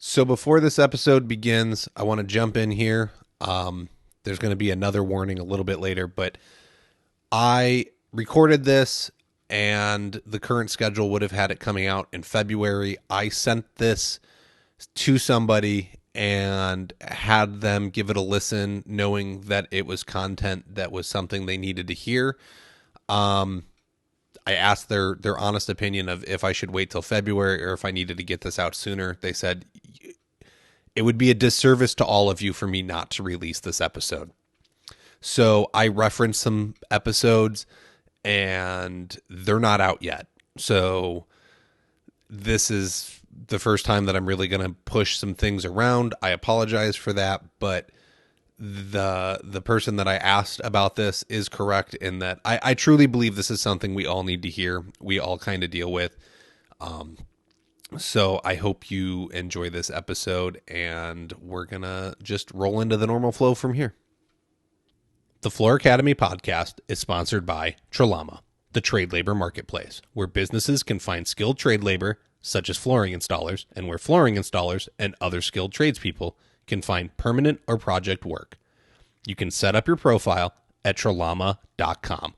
So before this episode begins, I want to jump in here. There's going to be another warning a little bit later, but I recorded this and the current schedule would have had it coming out in February. I sent this to somebody and had them give it a listen, knowing that it was content that was something they needed to hear. I asked their honest opinion of if I should wait till February or if I needed to get this out sooner. They said it would be a disservice to all of you for me not to release this episode. So I referenced some episodes and they're not out yet. So this is the first time that I'm really going to push some things around. I apologize for that, but the person that I asked about this is correct in that I truly believe this is something we all need to hear. We all kind of deal with. So I hope you enjoy this episode, and we're going to just roll into the normal flow from here. The Floor Academy podcast is sponsored by Tralama, the trade labor marketplace, where businesses can find skilled trade labor, such as flooring installers, and where flooring installers and other skilled tradespeople can find permanent or project work. You can set up your profile at tralama.com,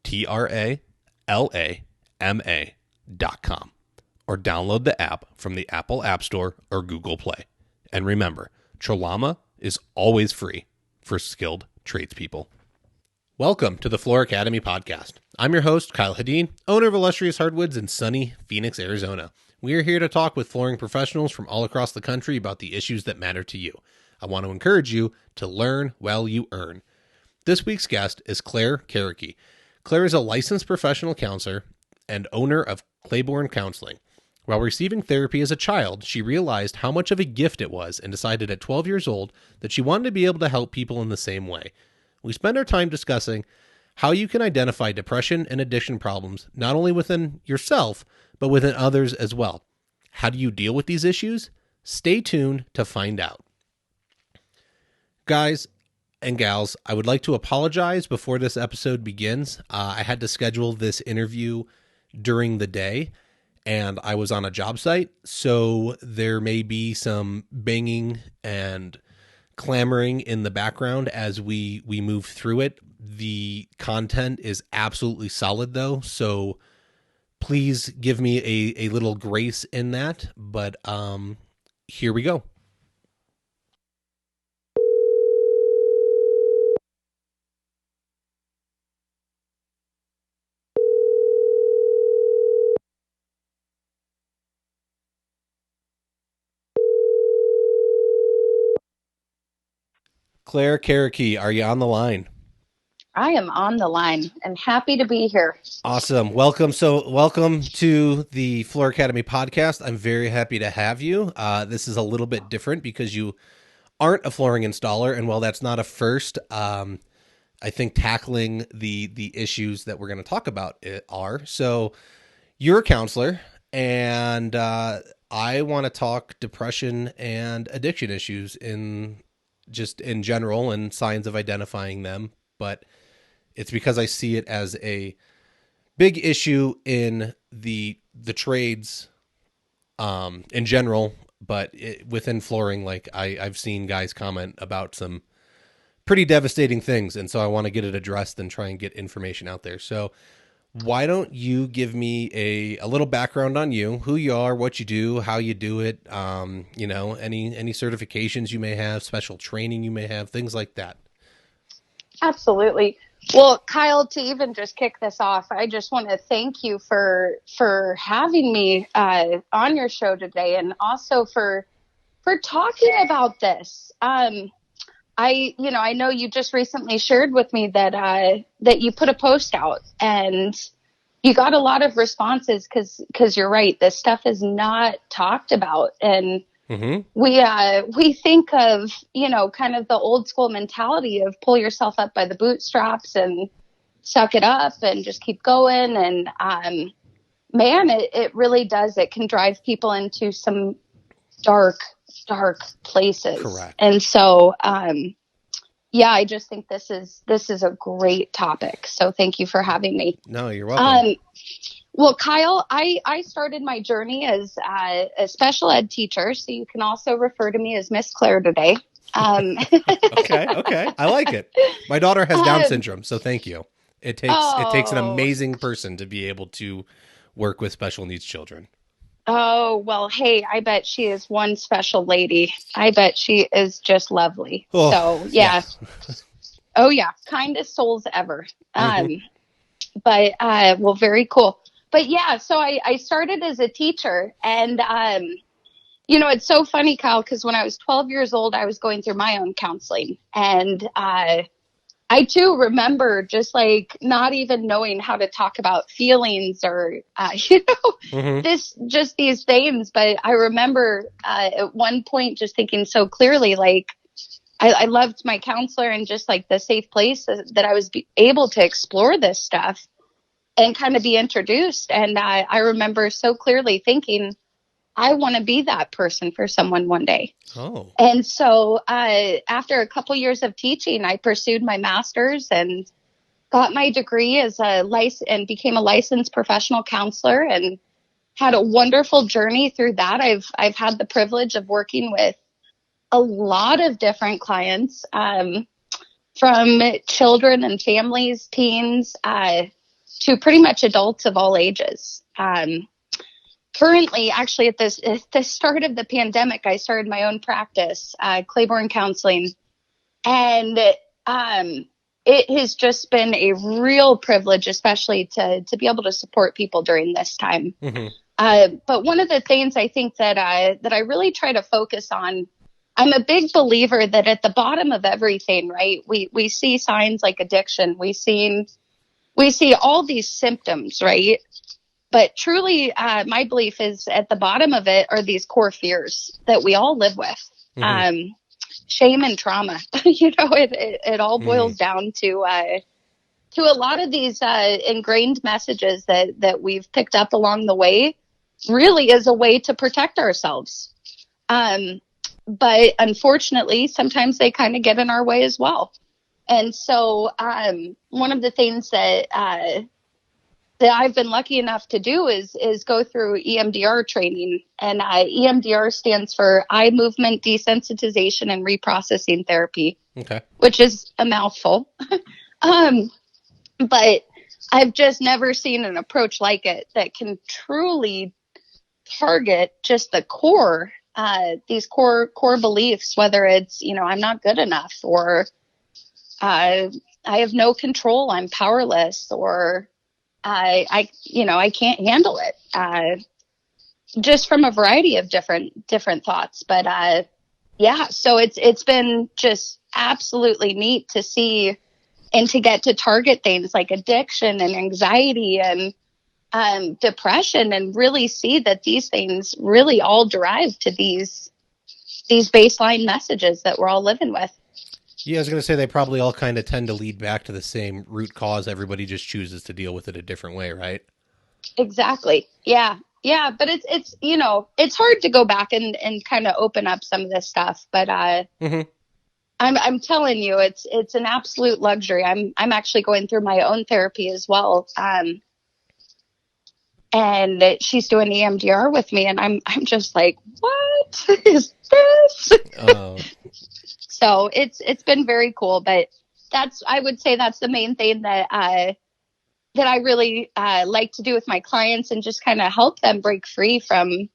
TRALAMA.com, or download the app from the Apple App Store or Google Play. And remember, Tralama is always free for skilled tradespeople. Welcome to the Floor Academy podcast. I'm your host, Kyle Hadeen, owner of Illustrious Hardwoods in sunny Phoenix, Arizona. We are here to talk with flooring professionals from all across the country about the issues that matter to you. I want to encourage you to learn while you earn. This week's guest is Claire Karakey. Claire is a licensed professional counselor and owner of Claiborne Counseling. While receiving therapy as a child, she realized how much of a gift it was and decided at 12 years old that she wanted to be able to help people in the same way. We spend our time discussing how you can identify depression and addiction problems, not only within yourself, but within others as well. How do you deal with these issues? Stay tuned to find out. Guys and gals, I would like to apologize before this episode begins. I had to schedule this interview during the day, and I was on a job site, so there may be some banging and clamoring in the background as we move through it. The content is absolutely solid, though, so please give me a little grace in that, but here we go. Claire Karakey, are you on the line? I am on the line and happy to be here. Awesome. Welcome. So welcome to the Floor Academy podcast. I'm very happy to have you. This is a little bit different because you aren't a flooring installer. And while that's not a first, I think tackling the issues that we're going to talk about are. So you're a counselor, and I want to talk depression and addiction issues in general and signs of identifying them. But it's because I see it as a big issue in the trades in general, but within flooring, like I've seen guys comment about some pretty devastating things, and so I want to get it addressed and try and get information out there. So why don't you give me a little background on you, who you are, what you do, how you do it, any certifications you may have, special training you may have, things like that. Absolutely. Well, Kyle, to even just kick this off, I just want to thank you for having me on your show today, and also for talking about this. I know you just recently shared with me that you put a post out and you got a lot of responses because you're right. This stuff is not talked about. And we think of, kind of the old school mentality of pull yourself up by the bootstraps and suck it up and just keep going. And, man, it really does. It can drive people into some dark places. Correct. And so, I just think this is a great topic. So thank you for having me. No, you're welcome. Well, Kyle, I started my journey as a special ed teacher, so you can also refer to me as Miss Claire today. Um, Okay, okay. I like it. My daughter has Down um, syndrome, so thank you. It takes an oh, amazing person to be able to work with special needs children. oh, well, hey, I bet she is one special lady. I bet she is just lovely. Oh, So, yeah. yeah. Oh, yeah. Kindest souls ever. Hmm. But well, very cool. But yeah, so I started as a teacher, and it's so funny, Kyle, because when I was 12 years old, I was going through my own counseling, and I too remember just like not even knowing how to talk about feelings or Hmm. this just these things. But I remember at one point just thinking so clearly, like I loved my counselor and just like the safe place that I was able to explore this stuff and kind of be introduced. And I remember so clearly thinking, I want to be that person for someone one day. Oh. And so after a couple years of teaching, I pursued my master's and got my degree as a license and became a licensed professional counselor and had a wonderful journey through that. I've had the privilege of working with a lot of different clients, from children and families, teens, to pretty much adults of all ages. Currently, actually, at the start of the pandemic, I started my own practice, Claiborne Counseling, and um, it has just been a real privilege, especially to be able to support people during this time. Hmm. But one of the things I think that I really try to focus on, I'm a big believer that at the bottom of everything, right? We see signs like addiction. We see all these symptoms, right? But truly, my belief is at the bottom of it are these core fears that we all live with. Hmm. Um, Shame and trauma. It all Hmm. boils down to a lot of these ingrained messages that we've picked up along the way. Really, is a way to protect ourselves. Um, but unfortunately, sometimes they kind of get in our way as well. And so, one of the things that I've been lucky enough to do is go through EMDR training, and EMDR stands for eye movement desensitization and reprocessing therapy, Okay. which is a mouthful. um, but I've just never seen an approach like it that can truly target just the core, these core beliefs, whether it's I'm not good enough, or uh, I have no control, I'm powerless, or I can't handle it. Just from a variety of different thoughts, but yeah, so it's been just absolutely neat to see and to get to target things like addiction and anxiety and depression, and really see that these things really all derive to these baseline messages that we're all living with. Yeah, I was going to say they probably all kind of tend to lead back to the same root cause. Everybody just chooses to deal with it a different way, right? Exactly. Yeah. Yeah. But it's, it's hard to go back and kind of open up some of this stuff. But, Hmm. I'm telling you, it's an absolute luxury. I'm actually going through my own therapy as well. And she's doing EMDR with me, and I'm just like, what is this? Uh, So it's been very cool, but I would say that's the main thing that I really like to do with my clients, and just kind of help them break free from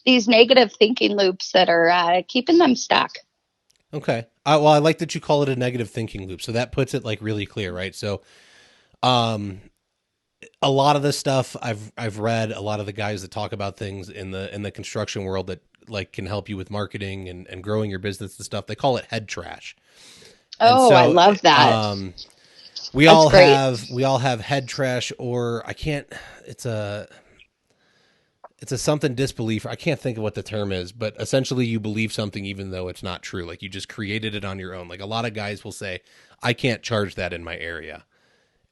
these negative thinking loops that are keeping them stuck. okay. Well, I like that you call it a negative thinking loop. So that puts it like really clear, right? So, um, a lot of this stuff I've read, a lot of the guys that talk about things in the construction world that like can help you with marketing and growing your business and stuff. They call it head trash. And Oh, I so, love that. um, we That's all great. have we all have head trash, or I can't. It's a something disbelief. I can't think of what the term is, but essentially you believe something even though it's not true. Like you just created it on your own. Like a lot of guys will say, "I can't charge that in my area."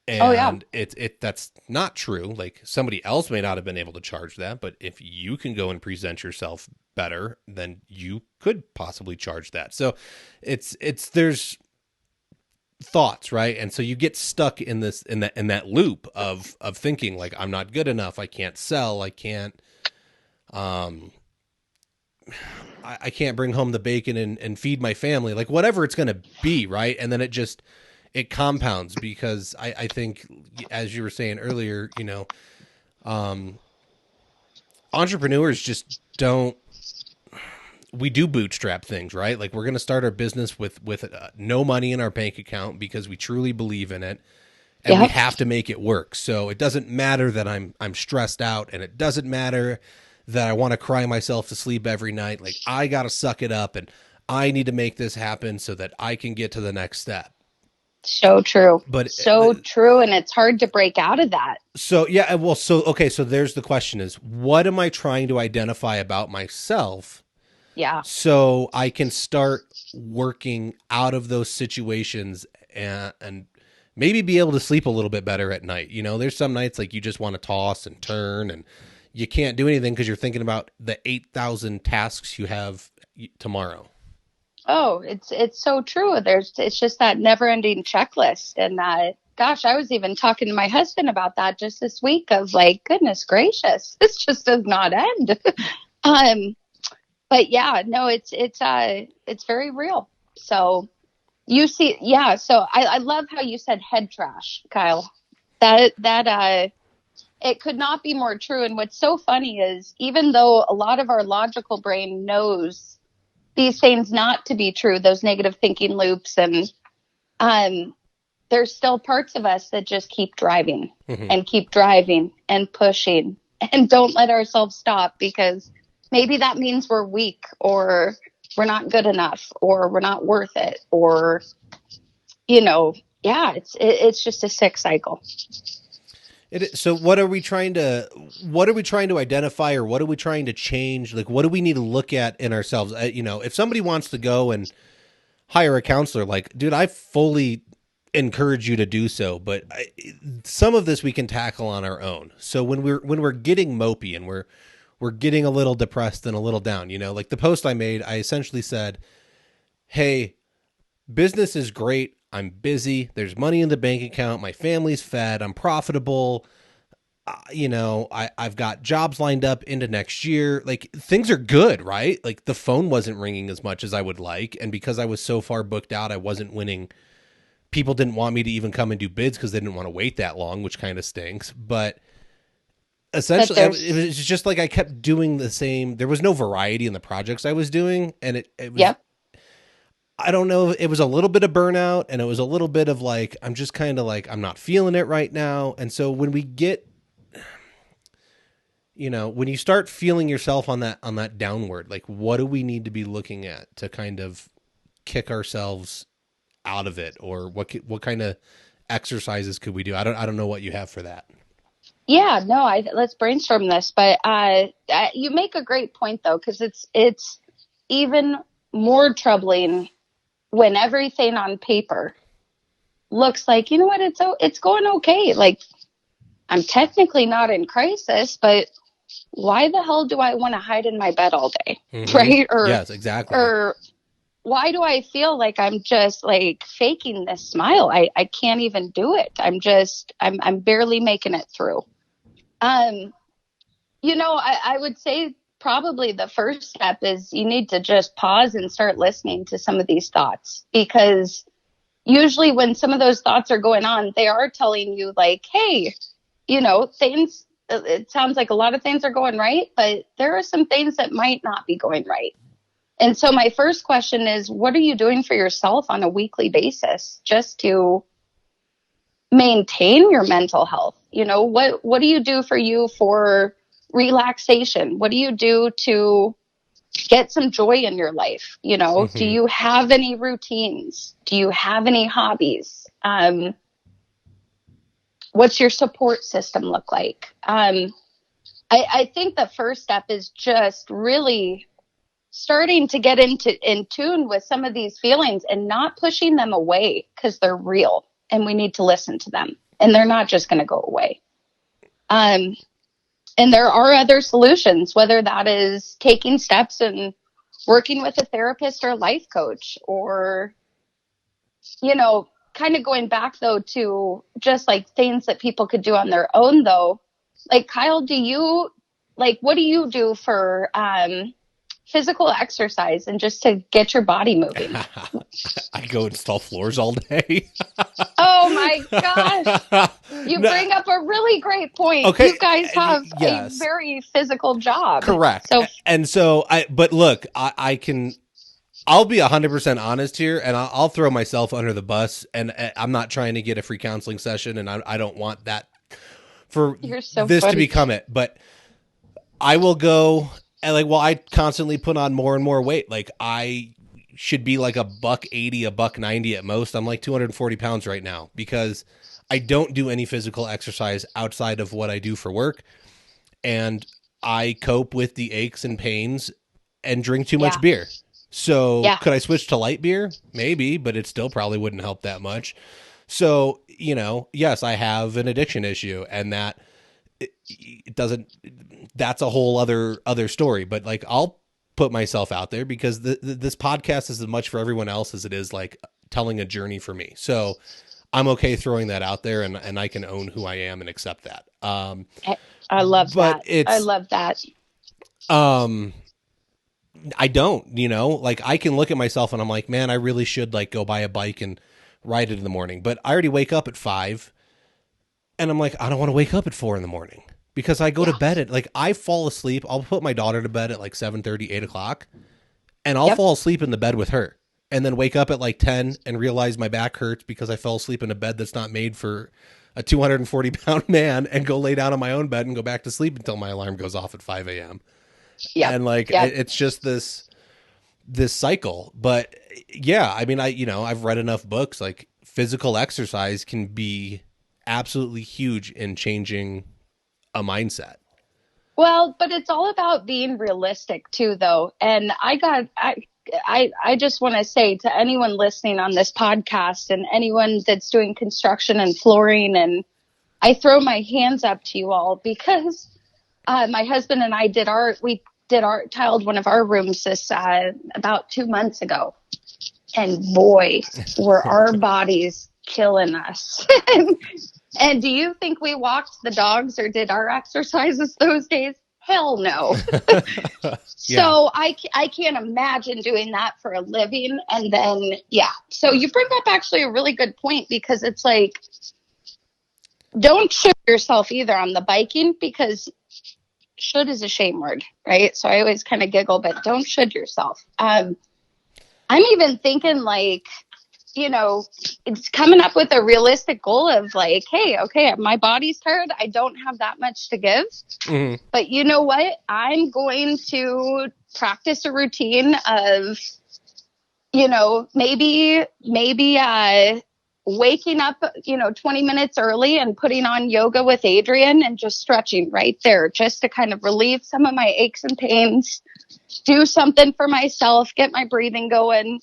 Oh yeah. And that's not true. Like somebody else may not have been able to charge that, but if you can go and present yourself better, then you could possibly charge that. So it's there's thoughts, right? And so you get stuck in that loop of thinking like, I'm not good enough, I can't sell, I can't um I can't bring home the bacon and feed my family, like whatever it's going to be, right? And then it compounds because I think, as you were saying earlier, um, entrepreneurs just don't. We do bootstrap things, right? Like we're going to start our business with no money in our bank account because we truly believe in it, and we Yep. have to make it work. So it doesn't matter that I'm stressed out, and it doesn't matter that I want to cry myself to sleep every night. Like I got to suck it up, and I need to make this happen so that I can get to the next step. So true. But So true. And it's hard to break out of that. so yeah, well, so okay, so there's the question: is what am I trying to identify about myself Yeah. so I can start working out of those situations and maybe be able to sleep a little bit better at night. There's some nights like you just want to toss and turn and you can't do anything because you're thinking about the 8,000 tasks you have tomorrow. Oh, it's so true. It's just that never-ending checklist, and gosh, I was even talking to my husband about that just this week. Of like, goodness gracious, this just does not end. um, but yeah, no, it's very real. So you see, yeah. So I love how you said head trash, Kyle. That it could not be more true. And what's so funny is even though a lot of our logical brain knows these things not to be true, those negative thinking loops, and um, there's still parts of us that just keep driving Mm-hmm. and keep driving and pushing and don't let ourselves stop because maybe that means we're weak or we're not good enough or we're not worth it or yeah, it's just a sick cycle. So what are we trying to identify, or what are we trying to change? Like, what do we need to look at in ourselves? If somebody wants to go and hire a counselor, like, dude, I fully encourage you to do so. But some of this we can tackle on our own. So when we're getting mopey and we're getting a little depressed and a little down, like the post I made, I essentially said, hey, business is great. I'm busy. There's money in the bank account. My family's fed. I'm profitable. I've got jobs lined up into next year. Like things are good, right? Like the phone wasn't ringing as much as I would like. And because I was so far booked out, I wasn't winning. People didn't want me to even come and do bids because they didn't want to wait that long, which kind of stinks. But But essentially, it there's was just like I kept doing the same. There was no variety in the projects I was doing. And it was, yep. I don't know. It was a little bit of burnout, and it was a little bit of like, I'm just kind of like, I'm not feeling it right now. And so when we get, when you start feeling yourself on that downward, like what do we need to be looking at to kind of kick ourselves out of it, or what kind of exercises could we do? I don't know what you have for that. Yeah, no, let's brainstorm this. But you make a great point though, because it's even more troubling when everything on paper looks like, you know what, it's going okay. Like I'm technically not in crisis, but why the hell do I want to hide in my bed all day, Mm-hmm. right? Yes, exactly. Or why do I feel like I'm just like faking this smile? I can't even do it. I'm barely making it through. Um, I would say probably the first step is you need to just pause and start listening to some of these thoughts because usually when some of those thoughts are going on, they are telling you like, hey, things, it sounds like a lot of things are going right, but there are some things that might not be going right. And so my first question is, what are you doing for yourself on a weekly basis just to maintain your mental health? What do you do for you for relaxation? What do you do to get some joy in your life? Do Mm-hmm. you have any routines? Do you have any hobbies? What's your support system look like? I think the first step is just really starting to get in tune with some of these feelings and not pushing them away because they're real and we need to listen to them and they're not just going to go away. Um, and there are other solutions, whether that is taking steps and working with a therapist or a life coach or, you know, kind of going back though to just like things that people could do on their own though, like Kyle, what do you do for physical exercise and just to get your body moving? I go install floors all day. Oh my gosh. You No, bring up a really great point. okay, You guys have a yes, very physical job. correct. So And so but look, I'll be 100% honest here, and I'll throw myself under the bus. And I'm not trying to get a free counseling session, and I don't want that for you're so this to funny. become it. But I will go and like, well, I constantly put on more and more weight. Like I should be like $180, $190 at most. I'm like 240 pounds right now because I don't do any physical exercise outside of what I do for work, and I cope with the aches and pains and drink too much Yeah. beer. So Yeah. could I switch to light beer? Maybe, but it still probably wouldn't help that much. So, yes, I have an addiction issue, and that it doesn't, that's a whole other story, but like I'll put myself out there because this podcast is as much for everyone else as it is like telling a journey for me. So I'm okay throwing that out there, and I can own who I am and accept that. I love But that. I love that. I don't, like I can look at myself and I'm like, man, I really should like go buy a bike and ride it in the morning. But I already wake up at 5 and I'm like, I don't want to wake up at 4 in the morning because I go to bed at like, I fall asleep. I'll put my daughter to bed at like 7:30, 8 o'clock, and I'll fall asleep in the bed with her and then wake up at like 10 and realize my back hurts because I fell asleep in a bed that's not made for a 240-pound man, and go lay down on my own bed and go back to sleep until my alarm goes off at 5 a.m. Yeah. And like, it's just this cycle. But yeah, I mean, I've read enough books, like physical exercise can be absolutely huge in changing a mindset. Well, but it's all about being realistic too, though. And I just want to say to anyone listening on this podcast and anyone that's doing construction and flooring, and I throw my hands up to you all because my husband and I tiled one of our rooms this about 2 months ago, and boy, were our bodies killing us. And do you think we walked the dogs or did our exercises those days? Hell no. So I can't imagine doing that for a living. And then, so you bring up actually a really good point, because it's like, don't shoot yourself either on the biking, because should is a shame word, right? So I always kind of giggle, but don't should yourself. I'm even thinking like, it's coming up with a realistic goal of like, hey, okay, my body's tired. I don't have that much to give. Mm-hmm. But you know what? I'm going to practice a routine of, maybe waking up, 20 minutes early and putting on yoga with Adrian and just stretching right there, just to kind of relieve some of my aches and pains, do something for myself, get my breathing going.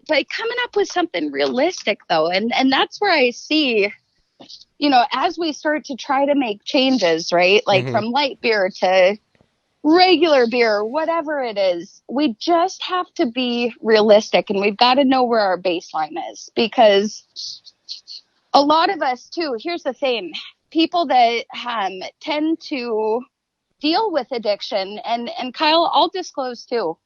But coming up with something realistic though. And that's where I see, as we start to try to make changes, right? Like from light beer to regular beer, whatever it is, we just have to be realistic, and we've got to know where our baseline is, because a lot of us too, here's the thing, people that tend to deal with addiction, and Kyle, I'll disclose too,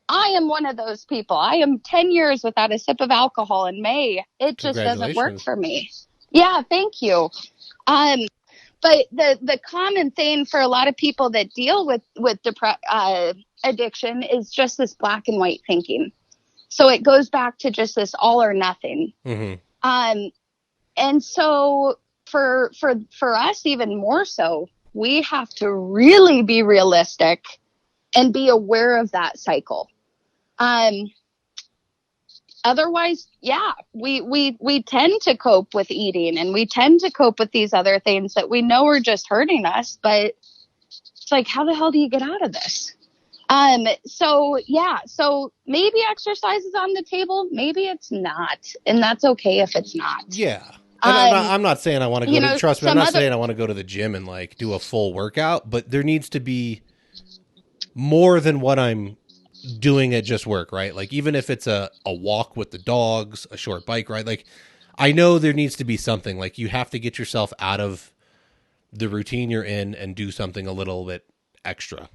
I am one of those people. I am 10 years without a sip of alcohol in May. It just doesn't work for me. Yeah, thank you. But the common thing for a lot of people that deal with addiction is just this black and white thinking. So it goes back to just this all or nothing. Mm-hmm. And so for us, even more so, we have to really be realistic and be aware of that cycle. Otherwise, we tend to cope with eating, and we tend to cope with these other things that we know are just hurting us, but it's like, how the hell do you get out of this? So maybe exercise is on the table, maybe it's not, and that's okay if it's not. Yeah. And I'm not saying I want to go to, trust me, I'm not saying I want to go to the gym and like do a full workout, but there needs to be more than what I'm doing it just work, right? Like even if it's a walk with the dogs, a short bike ride, like I know there needs to be something like you have to get yourself out of the routine you're in and do something a little bit extra.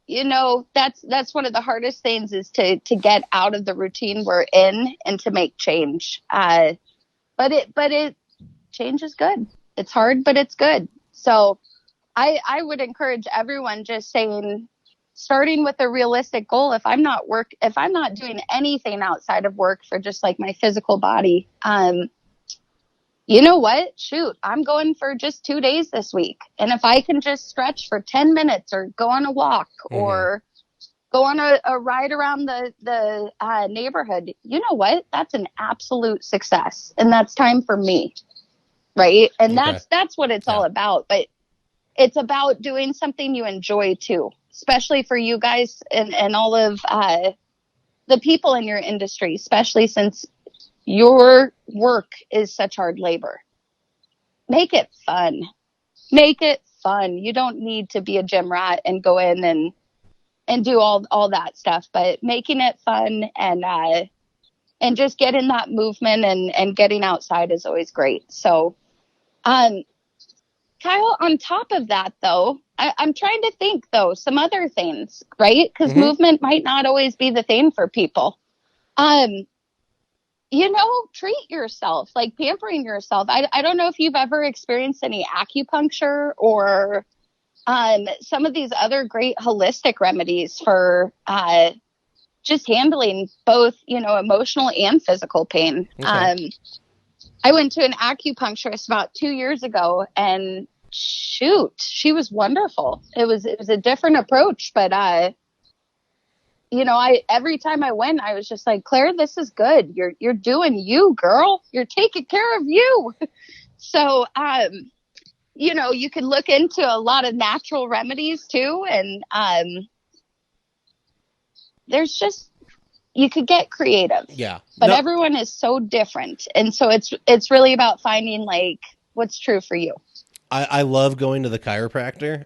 That's one of the hardest things is to get out of the routine we're in and to make change. But it change is good. It's hard, but it's good. So I would encourage everyone just saying, starting with a realistic goal. If I'm not doing anything outside of work for just like my physical body, you know what? Shoot, I'm going for just 2 days this week. And if I can just stretch for 10 minutes or go on a walk Mm-hmm. or go on a ride around the neighborhood, you know what? That's an absolute success. And that's time for me. Right. And Okay. that's what it's Yeah. all about. But it's about doing something you enjoy too, especially for you guys and all of the people in your industry, especially since your work is such hard labor. Make it fun. Make it fun. You don't need to be a gym rat and go in and do all that stuff, but making it fun and just getting that movement and getting outside is always great. So, um, Kyle, on top of that, though, I'm trying to think, though, some other things, right? Because Mm-hmm. movement might not always be the thing for people. Um, treat yourself, like pampering yourself. I don't know if you've ever experienced any acupuncture or some of these other great holistic remedies for just handling both, emotional and physical pain. Okay. I went to an acupuncturist about 2 years ago, and shoot, she was wonderful. It was a different approach, but I every time I went, I was just like, Claire, this is good. You're doing you, girl. You're taking care of you. So, you can look into a lot of natural remedies too, and there's just you could get creative, Yeah. but No, everyone is so different, and so it's really about finding like what's true for you. I love going to the chiropractor.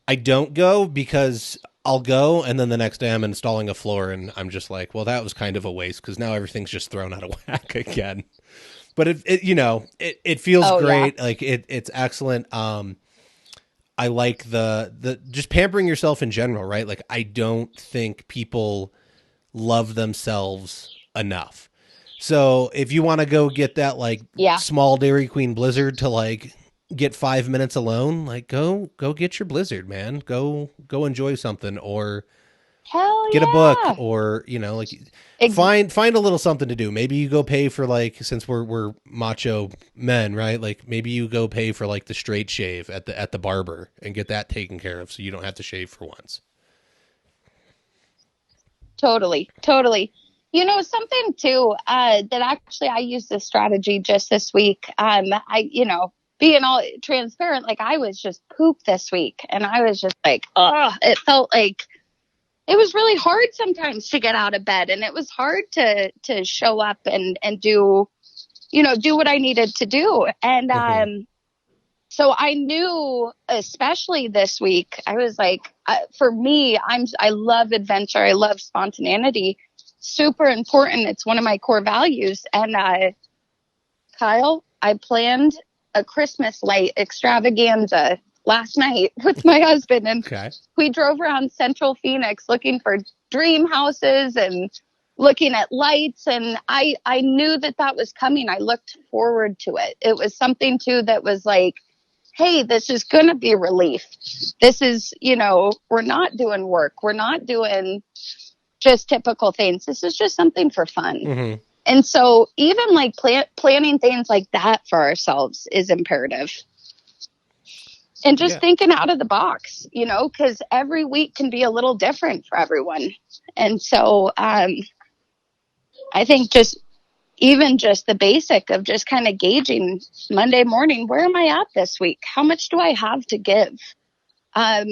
I don't go because I'll go and then the next day I'm installing a floor and I'm just like, well, that was kind of a waste because now everything's just thrown out of whack again. But it feels Oh yeah, great. Like it's excellent. I like the just pampering yourself in general, right? Like I don't think people love themselves enough. So if you want to go get that like yeah, small Dairy Queen Blizzard to like get 5 minutes alone, like go get your Blizzard, man. Go enjoy something or hell get a book yeah. or like Ex- find a little something to do. Maybe you go pay for like since we're macho men, right? Like maybe you go pay for like the straight shave at the barber and get that taken care of so you don't have to shave for once. Totally, totally. Something too, that actually I used this strategy just this week. Being all transparent, like I was just pooped this week and I was just like, oh, it felt like it was really hard sometimes to get out of bed, and it was hard to show up and do what I needed to do. And, Mm-hmm. so I knew, especially this week, I was like, for me, I love adventure. I love spontaneity. Super important. It's one of my core values. And Kyle, I planned a Christmas light extravaganza last night with my husband, and Okay. we drove around Central Phoenix looking for dream houses and looking at lights. And I knew that was coming. I looked forward to it. It was something too that was like, hey, this is going to be relief. This is, we're not doing work. We're not doing just typical things. This is just something for fun. Mm-hmm. And so even like planning things like that for ourselves is imperative. And just Yeah. thinking out of the box, because every week can be a little different for everyone. And so I think just the basic of just kind of gauging Monday morning, where am I at this week? How much do I have to give? Um,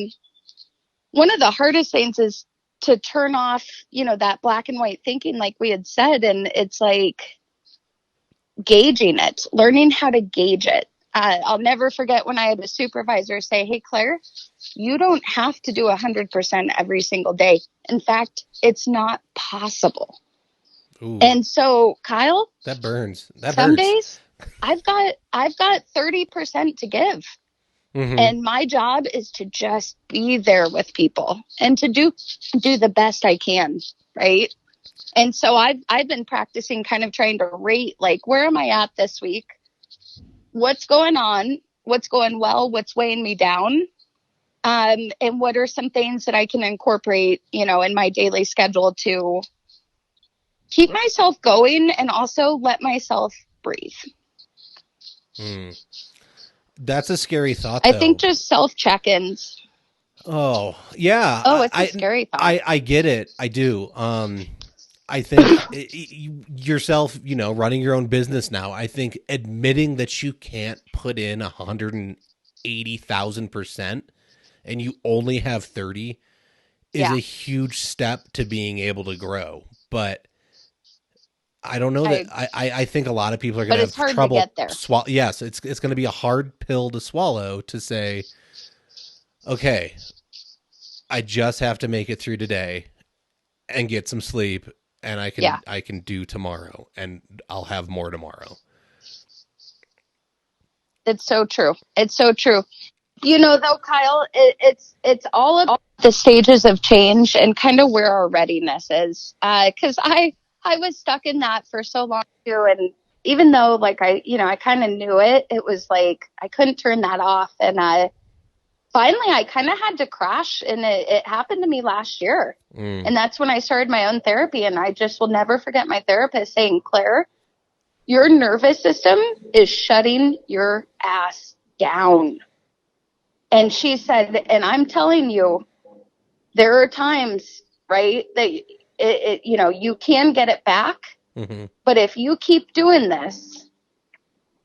One of the hardest things is to turn off, that black and white thinking, like we had said. And it's like gauging it, learning how to gauge it. I'll never forget when I had a supervisor say, "Hey, Claire, you don't have to do 100% every single day. In fact, it's not possible." Ooh, And so, Kyle, that burns. That some hurts. days I've got 30% to give. Mm-hmm. And my job is to just be there with people and to do the best I can, right? And so I've been practicing kind of trying to rate, like, where am I at this week? What's going on? What's going well? What's weighing me down? And what are some things that I can incorporate, in my daily schedule to keep myself going and also let myself breathe. Mm. That's a scary thought, I think though. just self check-ins. Oh, yeah. Oh, it's a scary thought. I get it. I do. I think yourself, running your own business now, I think admitting that you can't put in 180,000% and you only have 30 is Yeah, a huge step to being able to grow. But I don't know that I I think a lot of people are going but to it's have hard to trouble get there. Yes, it's going to be a hard pill to swallow to say, okay, I just have to make it through today and get some sleep, and Yeah, I can do tomorrow, and I'll have more tomorrow. it's so true. It's so true. Though, Kyle, it's all about the stages of change and kind of where our readiness is. Because I was stuck in that for so long too, and even though like I kind of knew it, it was like I couldn't turn that off, and finally I kind of had to crash, and it happened to me last year, Mm. and that's when I started my own therapy, and I just will never forget my therapist saying, "Claire, your nervous system is shutting your ass down." And she said, and I'm telling you, there are times, right, that you can get it back, Mm-hmm. but if you keep doing this,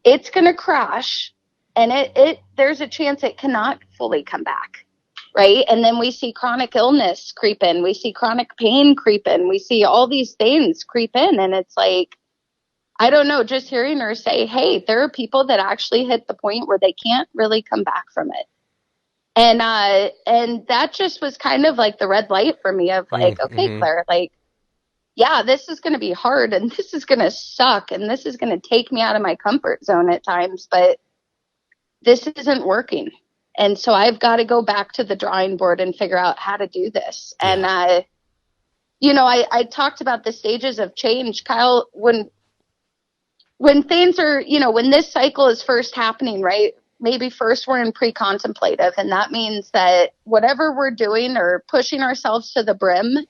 it's going to crash, and there's a chance it cannot fully come back, right? And then we see chronic illness creep in, we see chronic pain creep in, we see all these things creep in, and it's like, I don't know, just hearing her say, "Hey, there are people that actually hit the point where they can't really come back from it." And that just was kind of like the red light for me of like, okay, Mm-hmm. Claire, like, yeah, this is going to be hard, and this is going to suck, and this is going to take me out of my comfort zone at times, but this isn't working. And so I've got to go back to the drawing board and figure out how to do this. And, Yeah. I talked about the stages of change, Kyle, when things are, when this cycle is first happening, right? Maybe first we're in pre-contemplative, and that means that whatever we're doing or pushing ourselves to the brim,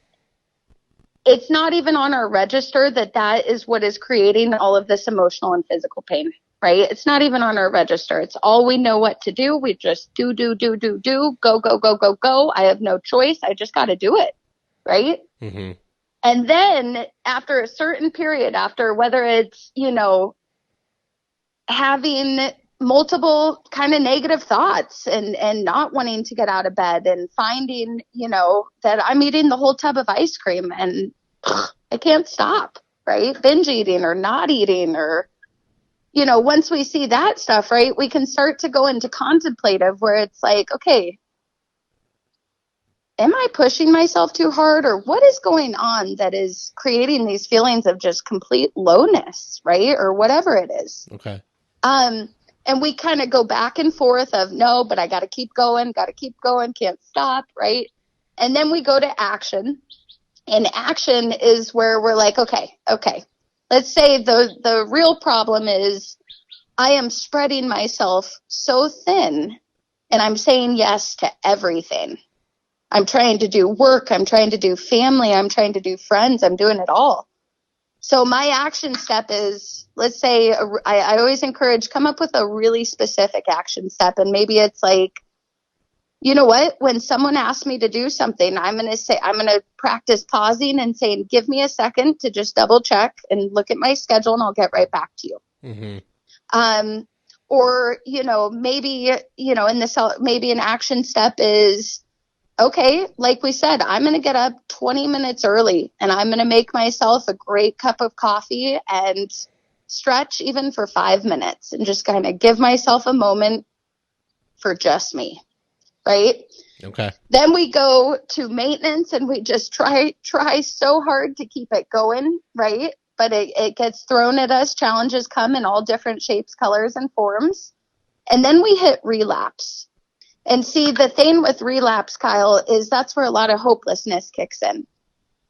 it's not even on our register that is what is creating all of this emotional and physical pain, right? It's not even on our register. It's all we know what to do. We just do, go, go, go, go, go. I have no choice. I just got to do it, right? Mm-hmm. And then after a certain period, after whether it's, having multiple kind of negative thoughts and not wanting to get out of bed and finding, that I'm eating the whole tub of ice cream and I can't stop, right? Binge eating or not eating or, once we see that stuff, right, we can start to go into contemplative where it's like, okay, am I pushing myself too hard, or what is going on that is creating these feelings of just complete lowness, right? Or whatever it is. Okay. And we kind of go back and forth of no, but I got to keep going, can't stop, right? And then we go to action. And action is where we're like, okay. Let's say the real problem is I am spreading myself so thin and I'm saying yes to everything. I'm trying to do work, I'm trying to do family, I'm trying to do friends, I'm doing it all. So my action step is, let's say, I always encourage, come up with a really specific action step. And maybe it's like, you know what, when someone asks me to do something, I'm going to practice pausing and saying, give me a second to just double check and look at my schedule and I'll get right back to you. Mm-hmm. Or, maybe, maybe an action step is, okay, like we said, I'm going to get up 20 minutes early and I'm going to make myself a great cup of coffee and stretch even for 5 minutes and just kind of give myself a moment for just me, right? Okay. Then we go to maintenance and we just try so hard to keep it going, right? But it gets thrown at us. Challenges come in all different shapes, colors, and forms. And then we hit relapse. And see, the thing with relapse, Kyle, is that's where a lot of hopelessness kicks in.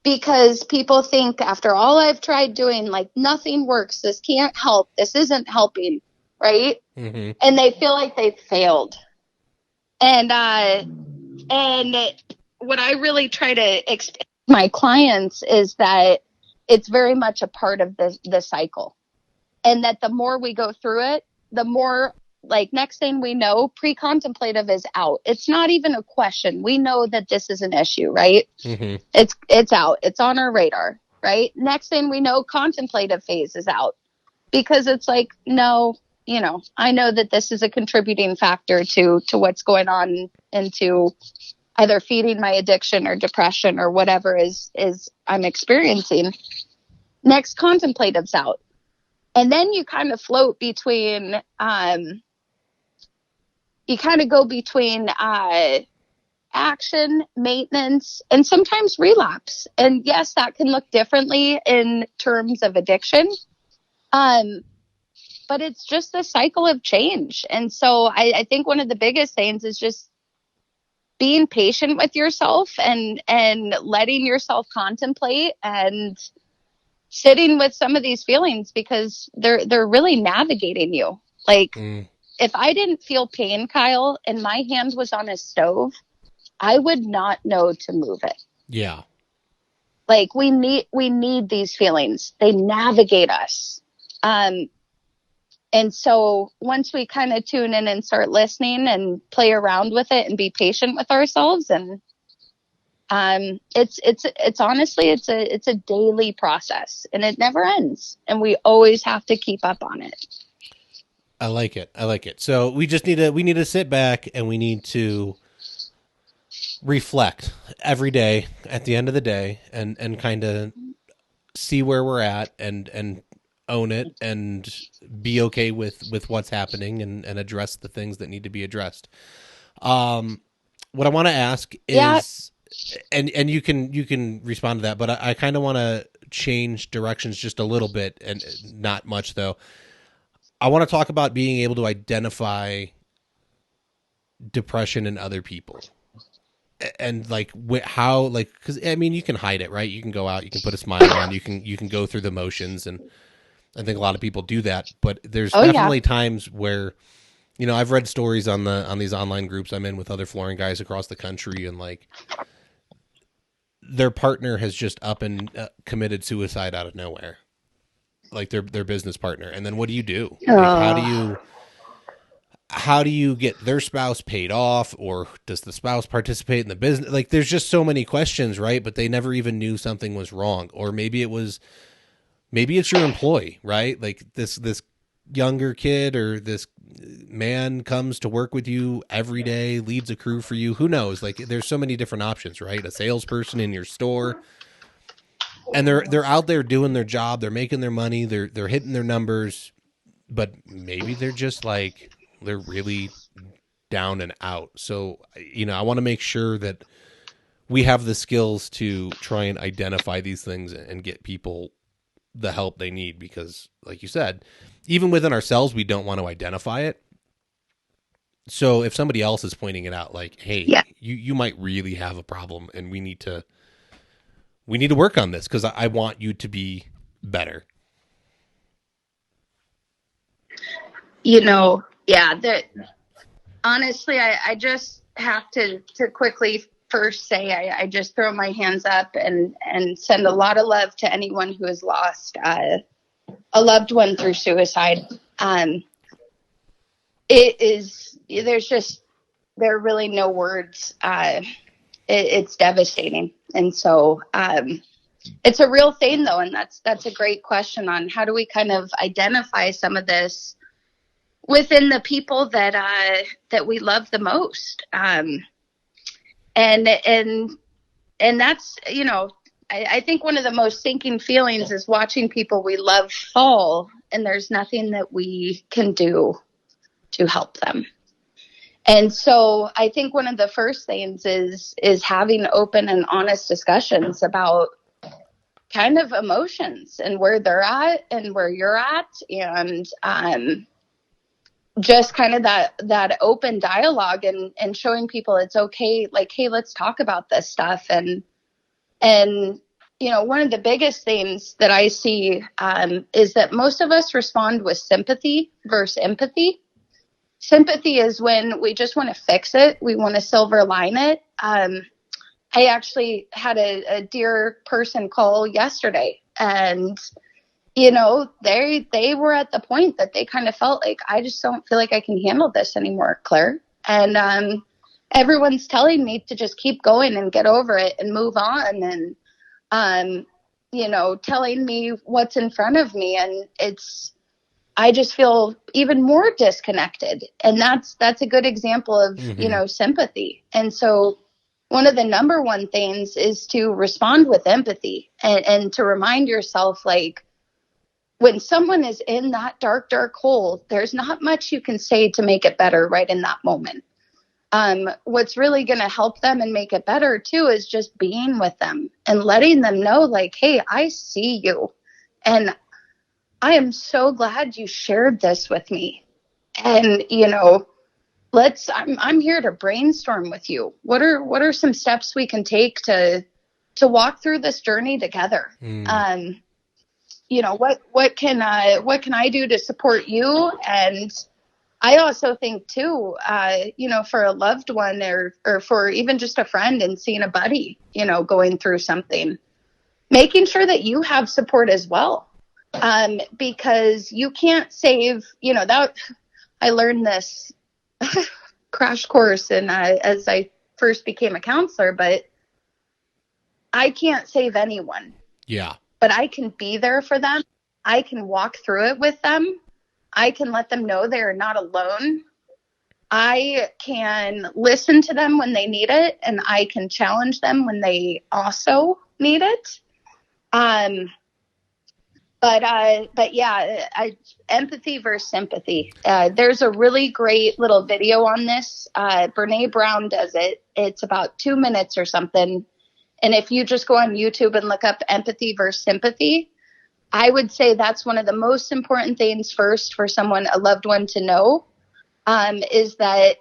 Because people think after all I've tried doing, like nothing works, this can't help, this isn't helping, right? Mm-hmm. And they feel like they've failed. And what I really try to explain to my clients is that it's very much a part of the cycle. And that the more we go through it, the more, like, next thing we know, pre-contemplative is out. It's not even a question. We know that this is an issue, right? Mm-hmm. It's out. It's on our radar, right? Next thing we know, contemplative phase is out. Because it's like, no, I know that this is a contributing factor to what's going on and to either feeding my addiction or depression or whatever is I'm experiencing. Next, contemplative's out. And then you kind of float between, you kind of go between action, maintenance, and sometimes relapse. And yes, that can look differently in terms of addiction. But it's just the cycle of change. And so I think one of the biggest things is just being patient with yourself and letting yourself contemplate and sitting with some of these feelings, because they're really navigating you. Like, if I didn't feel pain, Kyle, and my hand was on a stove, I would not know to move it. Yeah. Like, we need these feelings. They navigate us. And so once we kind of tune in and start listening and play around with it and be patient with ourselves, and it's honestly, it's a daily process and it never ends. And we always have to keep up on it. I like it. So we need to sit back and we need to reflect every day at the end of the day and kind of see where we're at and own it and be okay with what's happening and address the things that need to be addressed. What I want to ask is, and you can respond to that, but I kind of want to change directions just a little bit, and not much though. I want to talk about being able to identify depression in other people. And like how, like, because I mean, you can hide it, right? You can go out, you can put a smile on, you can go through the motions, and I think a lot of people do that. But there's definitely times where, I've read stories on these online groups I'm in with other flooring guys across the country, and like their partner has just up and committed suicide out of nowhere, like their business partner. And then what do you do? Like, how do you get their spouse paid off, or does the spouse participate in the business? Like, there's just so many questions, right? But they never even knew something was wrong. Or maybe it's your employee, right? Like this younger kid or this man comes to work with you every day, leads a crew for you. Who knows? Like, there's so many different options, right? A salesperson in your store, and they're out there doing their job, they're making their money, they're hitting their numbers, but maybe they're just like, they're really down and out. So, I want to make sure that we have the skills to try and identify these things and get people the help they need, because like you said, even within ourselves, we don't want to identify it. So if somebody else is pointing it out, like, hey, you might really have a problem and we need to work on this, because I want you to be better. Honestly, I just have to quickly first say I just throw my hands up and send a lot of love to anyone who has lost a loved one through suicide. There are really no words. It's devastating. And so it's a real thing though. And that's a great question on how do we kind of identify some of this within the people that we love the most. And that's, I think one of the most sinking feelings is watching people we love fall and there's nothing that we can do to help them. And so I think one of the first things is having open and honest discussions about kind of emotions and where they're at and where you're at, and just kind of that open dialogue, and showing people it's okay, like, hey, let's talk about this stuff. And one of the biggest things that I see is that most of us respond with sympathy versus empathy. Sympathy is when we just want to fix it. We want to silver line it. I actually had a dear person call yesterday, and, they were at the point that they kind of felt like, I just don't feel like I can handle this anymore, Claire. And everyone's telling me to just keep going and get over it and move on. And, telling me what's in front of me. And I just feel even more disconnected. And that's a good example of, sympathy. And so one of the number one things is to respond with empathy, and to remind yourself, like, when someone is in that dark, dark hole, there's not much you can say to make it better right in that moment. What's really going to help them and make it better too is just being with them and letting them know, like, hey, I see you. And I am so glad you shared this with me. And, I'm here to brainstorm with you. What are some steps we can take to walk through this journey together? What can I do to support you? And I also think too, for a loved one, or for even just a friend, and seeing a buddy, going through something, making sure that you have support as well. Because you can't save, that I learned this crash course, and as I first became a counselor, but I can't save anyone. Yeah. But I can be there for them. I can walk through it with them. I can let them know they're not alone. I can listen to them when they need it, and I can challenge them when they also need it. But yeah, empathy versus sympathy. There's a really great little video on this. Brene Brown does it. It's about 2 minutes or something. And if you just go on YouTube and look up empathy versus sympathy, I would say that's one of the most important things first for someone, a loved one, to know, is that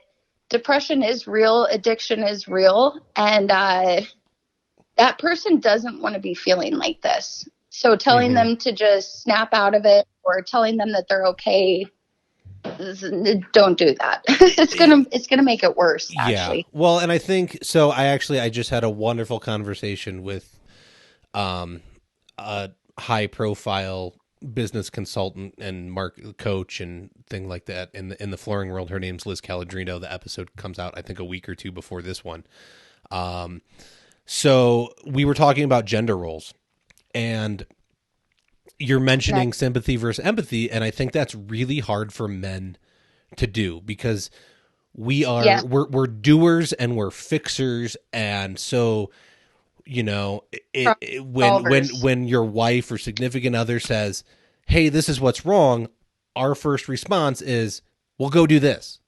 depression is real, addiction is real, and that person doesn't want to be feeling like this. So telling them to just snap out of it, or telling them that they're okay, don't do that. It's gonna make it worse, actually. Yeah. Well, and I think so. I just had a wonderful conversation with a high profile business consultant and coach and thing like that in the flooring world. Her name's Liz Caladrino. The episode comes out, I think, a week or two before this one. So we were talking about gender roles, and you're mentioning sympathy versus empathy. And I think that's really hard for men to do, because we're doers and we're fixers. And so, when your wife or significant other says, hey, this is what's wrong, our first response is, well, go do this.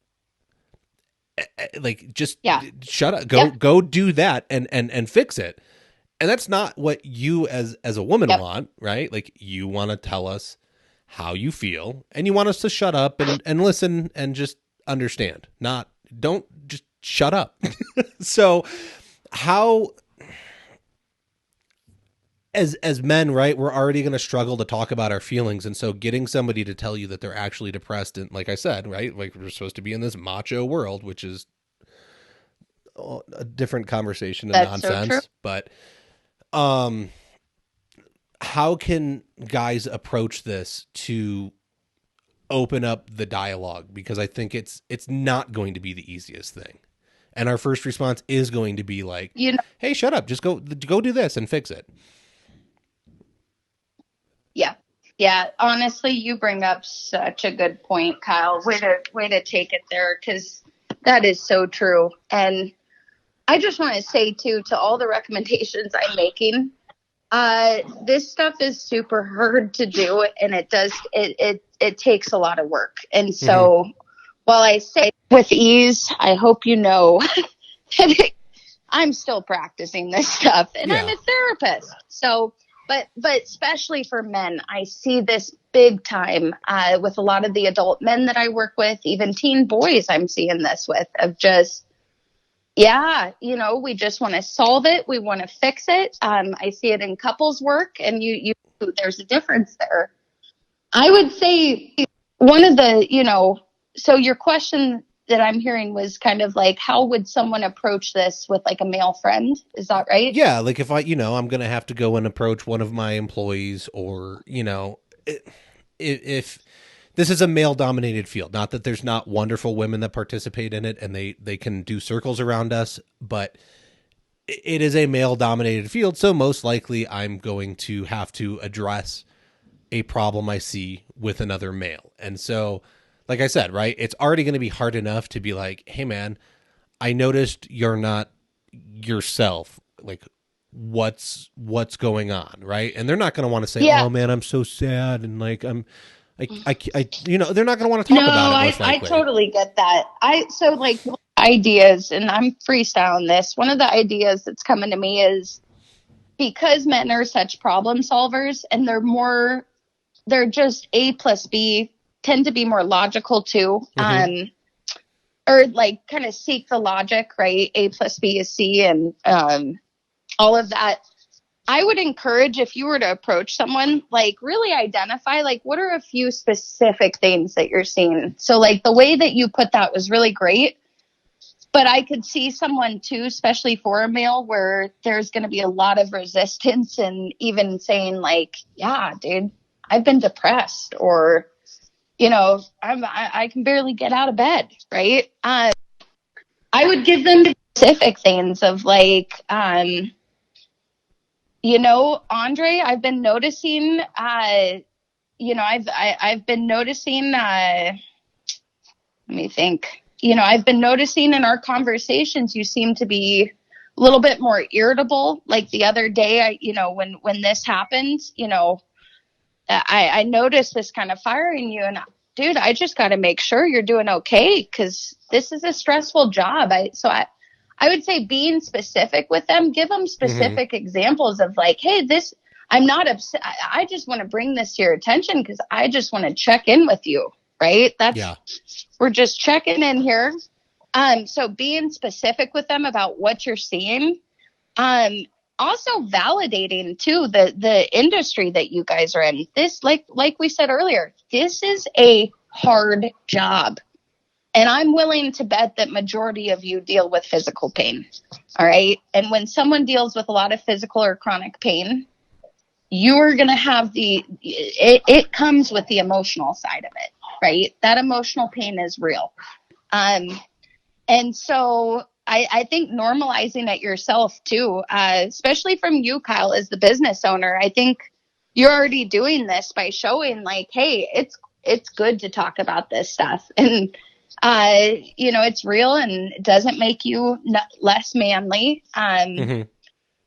Like, just shut up, go do that and fix it. And that's not what you as a woman want, right? Like, you want to tell us how you feel, and you want us to shut up and listen and just understand. Don't just shut up. So how, as men, right, we're already going to struggle to talk about our feelings. And so getting somebody to tell you that they're actually depressed, and like I said, right, like, we're supposed to be in this macho world, which is a different conversation and nonsense. So but how can guys approach this to open up the dialogue? Because I think it's not going to be the easiest thing. And our first response is going to be like, hey, shut up, just go do this and fix it. Yeah. Yeah. Honestly, you bring up such a good point, Kyle. Way to take it there, because that is so true. And I just want to say too, to all the recommendations I'm making, This stuff is super hard to do, and it takes a lot of work. And Mm-hmm. so while I say with ease, I hope you know that I'm still practicing this stuff, and I'm Yeah. a therapist. So, but especially for men, I see this big time with a lot of the adult men that I work with, even teen boys. I'm seeing this with of just, yeah, we just want to solve it. We want to fix it. I see it in couples work, and there's a difference there. I would say one of the, so your question that I'm hearing was kind of like, how would someone approach this with like a male friend? Is that right? Yeah, like if I'm going to have to go and approach one of my employees, or, if this is a male dominated field, not that there's not wonderful women that participate in it and they can do circles around us, but it is a male dominated field. So most likely I'm going to have to address a problem I see with another male. And so, like I said, right, it's already going to be hard enough to be like, hey man, I noticed you're not yourself. Like, what's going on, right? And they're not going to want to say, Yeah. "Oh man, I'm so sad," and like they're not going to want to No, talk about it most I likely. totally get that. So like ideas, and I'm freestyling this. One of the ideas that's coming to me is because men are such problem solvers, and they're just A plus B, tend to be more logical too. Mm-hmm. Or like kind of seek the logic, right? A plus B is C, and all of that. I would encourage, if you were to approach someone, like really identify like what are a few specific things that you're seeing. So like the way that you put that was really great, but I could see someone too, especially for a male, where there's going to be a lot of resistance and even saying like, yeah, dude, I've been depressed, or I can barely get out of bed, right? I would give them specific things of like, Andre, I've been noticing, I've been noticing, let me think, I've been noticing in our conversations, you seem to be a little bit more irritable. Like the other day, when this happened, I noticed this kind of fire in you, and dude, I just got to make sure you're doing okay, because this is a stressful job. I would say being specific with them, give them Mm-hmm. specific examples of like, hey, I'm not upset. I just want to bring this to your attention because I just want to check in with you, right? Yeah. We're just checking in here. So being specific with them about what you're seeing. Also validating too the industry that you guys are in. This, like we said earlier, this is a hard job. And I'm willing to bet that majority of you deal with physical pain. All right. And when someone deals with a lot of physical or chronic pain, you're going to have it comes with the emotional side of it, right? That emotional pain is real. And so I think normalizing it yourself too, especially from you, Kyle, as the business owner, I think you're already doing this by showing like, hey, it's good to talk about this stuff. And, it's real and it doesn't make you less manly. Mm-hmm.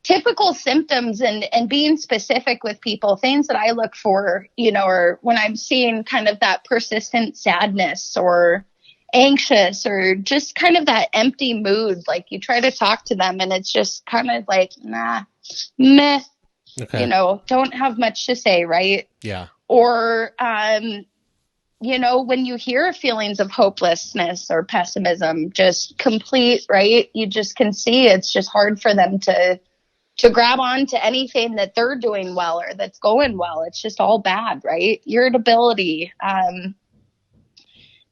Typical symptoms and being specific with people, things that I look for, or when I'm seeing kind of that persistent sadness or anxious or just kind of that empty mood, like you try to talk to them and it's just kind of like, nah, meh, Okay. don't have much to say, right? Yeah. Or, when you hear feelings of hopelessness or pessimism, just complete, right? You just can see it's just hard for them to grab on to anything that they're doing well or that's going well. It's just all bad, right? Irritability,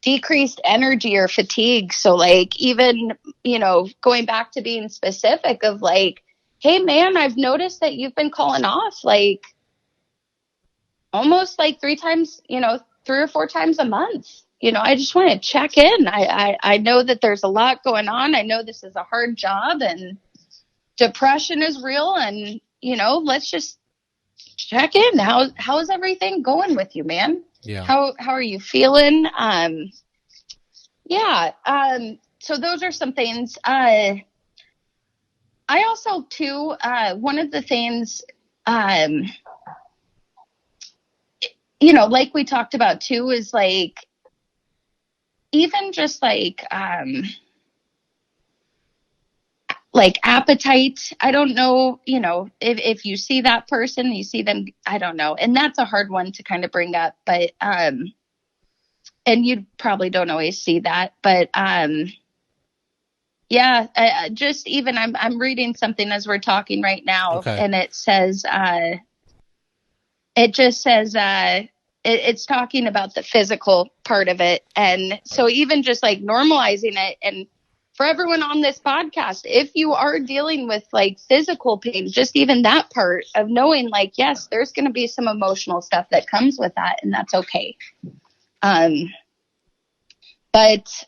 decreased energy or fatigue. So like even, going back to being specific of like, hey man, I've noticed that you've been calling off like almost like 3 or 4 times a month. I just want to check in. I know that there's a lot going on. I know this is a hard job and depression is real, and let's just check in. How's everything going with you, man? Yeah. How are you feeling? Yeah. So those are some things. I also too, one of the things um, like we talked about too, is like, even just like appetite. I don't know, if you see that person, you see them, I don't know. And that's a hard one to kind of bring up, but, and you probably don't always see that, but, yeah, just even I'm reading something as we're talking right now, Okay. and it says, it just says, it's talking about the physical part of it. And so even just like normalizing it, and for everyone on this podcast, if you are dealing with like physical pain, just even that part of knowing like, yes, there's going to be some emotional stuff that comes with that, and that's okay. But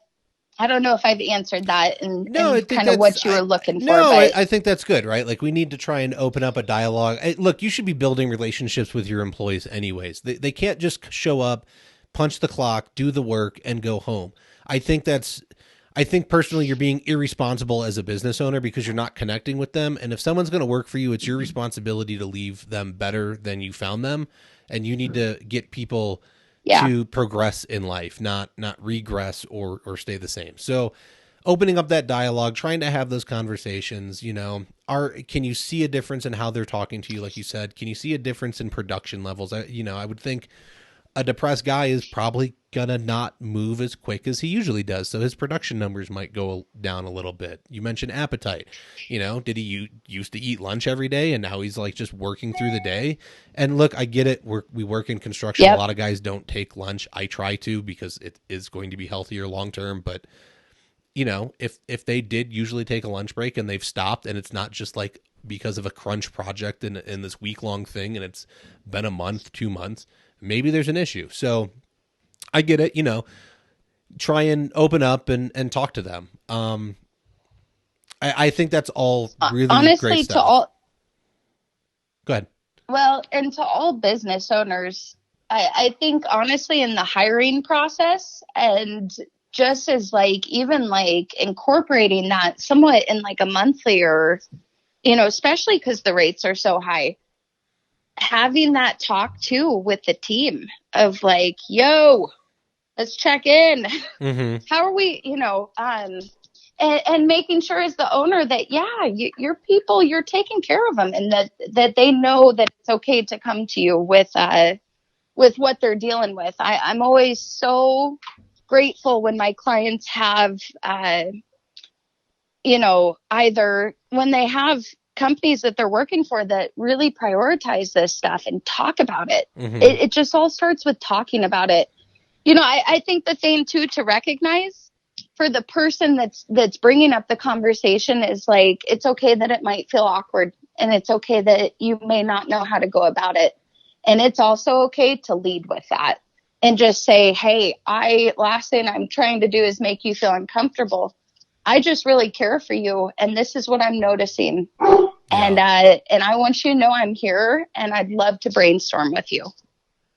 I don't know if I've answered that No, I and think kind of that's what you were looking for, no, but I think that's good, right? Like we need to try and open up a dialogue. Look, you should be building relationships with your employees anyways. They can't just show up, punch the clock, do the work, and go home. I think that's I think personally you're being irresponsible as a business owner because you're not connecting with them. And if someone's going to work for you, it's your responsibility to leave them better than you found them. And you need to get people yeah. to progress in life, not regress or stay the same. So opening up that dialogue, trying to have those conversations, can you see a difference in how they're talking to you? Like you said, can you see a difference in production levels? I would think a depressed guy is probably gonna not move as quick as he usually does, so his production numbers might go down a little bit. You mentioned appetite. Did he used to eat lunch every day, and now he's like just working through the day? And look, I get it. We work in construction. A Yep. lot of guys don't take lunch. I try to because it is going to be healthier long term. But if they did usually take a lunch break and they've stopped, and it's not just like because of a crunch project in this week long thing, and it's been a month, 2 months, maybe there's an issue. So I get it, try and open up and talk to them. I think that's all really great Honestly, to stuff. all, Go ahead. well, and to all business owners, I think honestly in the hiring process, and just as like even like incorporating that somewhat in like a monthly, or especially because the rates are so high, having that talk too with the team of like, yo, let's check in. Mm-hmm. How are we, and making sure as the owner that, yeah, your people, you're taking care of them, and that they know that it's okay to come to you with what they're dealing with. I'm always so grateful when my clients have, either when they have companies that they're working for that really prioritize this stuff and talk about it. Mm-hmm. It just all starts with talking about it. I think the thing too to recognize for the person that's bringing up the conversation is like, it's okay that it might feel awkward, and it's okay that you may not know how to go about it. And it's also okay to lead with that and just say, hey, last thing I'm trying to do is make you feel uncomfortable. I just really care for you, and this is what I'm noticing. Yeah. And I want you to know I'm here, and I'd love to brainstorm with you.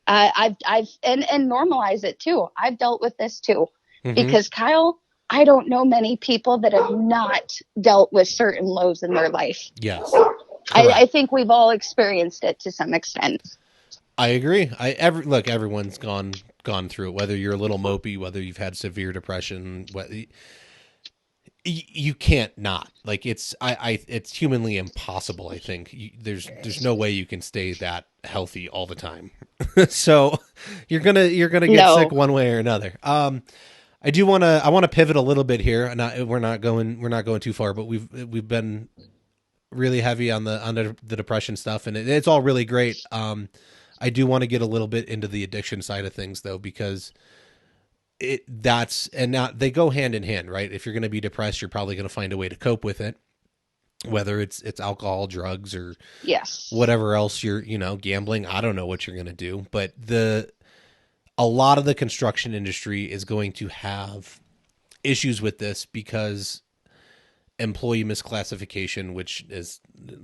I've and normalize it too. I've dealt with this too, mm-hmm. because Kyle, I don't know many people that have not dealt with certain lows in their life. Yes, I think we've all experienced it to some extent. I agree. Look, everyone's gone through it. Whether you're a little mopey, whether you've had severe depression, you can't not. Like it's humanly impossible. I think there's no way you can stay that healthy all the time. So you're gonna get sick one way or another. I want to pivot a little bit here. We're not going too far, but we've been really heavy on the depression stuff, and it's all really great. I do want to get a little bit into the addiction side of things though, because now they go hand in hand, right? If you're going to be depressed, you're probably going to find a way to cope with it, whether it's alcohol, drugs, or yes, whatever else you're, gambling. I don't know what you're going to do, but a lot of the construction industry is going to have issues with this because employee misclassification, which is,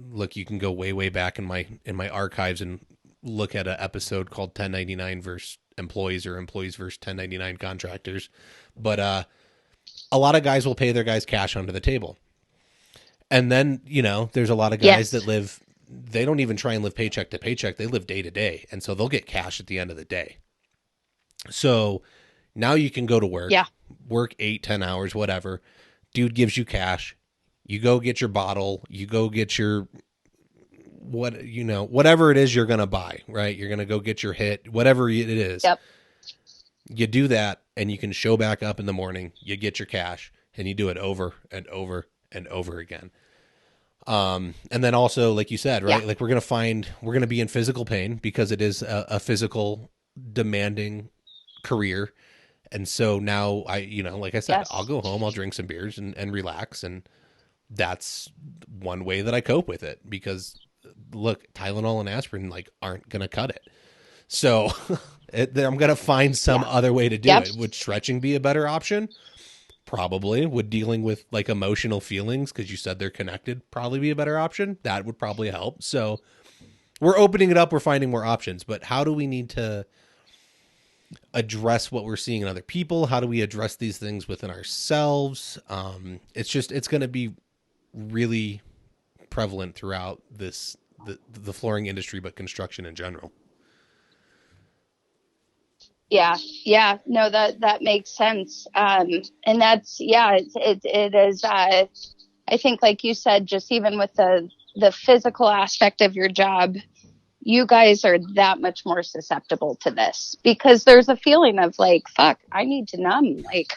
look, you can go way, way back in my archives and look at an episode called 1099 versus employees, or employees versus 1099 contractors. But a lot of guys will pay their guys cash under the table. And then, there's a lot of guys that live they don't even try and live paycheck to paycheck. They live day to day. And so they'll get cash at the end of the day. So now you can go to work, Yeah. work 8-10 hours, whatever. Dude gives you cash. You go get your bottle. You go get your whatever it is you're going to buy, right? You're going to go get your hit, whatever it is. Yep. You do that and you can show back up in the morning. You get your cash and you do it over and over and over again. And then also, like you said, right? Yeah. Like we're going to be in physical pain because it is a physical demanding career. And so now like I said, Yes. I'll go home, I'll drink some beers and relax. And that's one way that I cope with it because look, Tylenol and aspirin like aren't going to cut it. So I'm going to find some other way to do it. Would stretching be a better option? Probably. Would dealing with like emotional feelings, because you said they're connected, probably be a better option? That would probably help. So we're opening it up. We're finding more options. But how do we need to address what we're seeing in other people? How do we address these things within ourselves? It's going to be really prevalent throughout the flooring industry, but construction in general. Yeah. No, that makes sense. And that's, it is, I think like you said, just even with the physical aspect of your job, you guys are that much more susceptible to this because there's a feeling of like, fuck, I need to numb. Like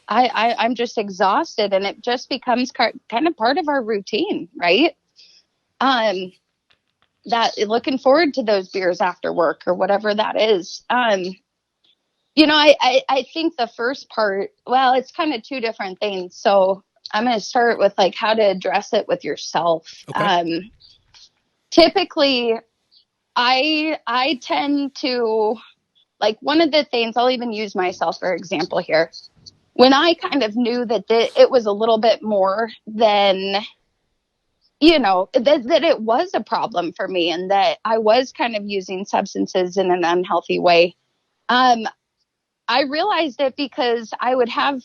I'm just exhausted, and it just becomes kind of part of our routine. Right. That looking forward to those beers after work or whatever that is. I think the first part, well, it's kind of two different things. So I'm going to start with like how to address it with yourself. Okay. Typically I tend to, like, one of the things, I'll even use myself for example here. When I kind of knew that it was a little bit more than, that it was a problem for me and that I was kind of using substances in an unhealthy way. I realized it because I would have,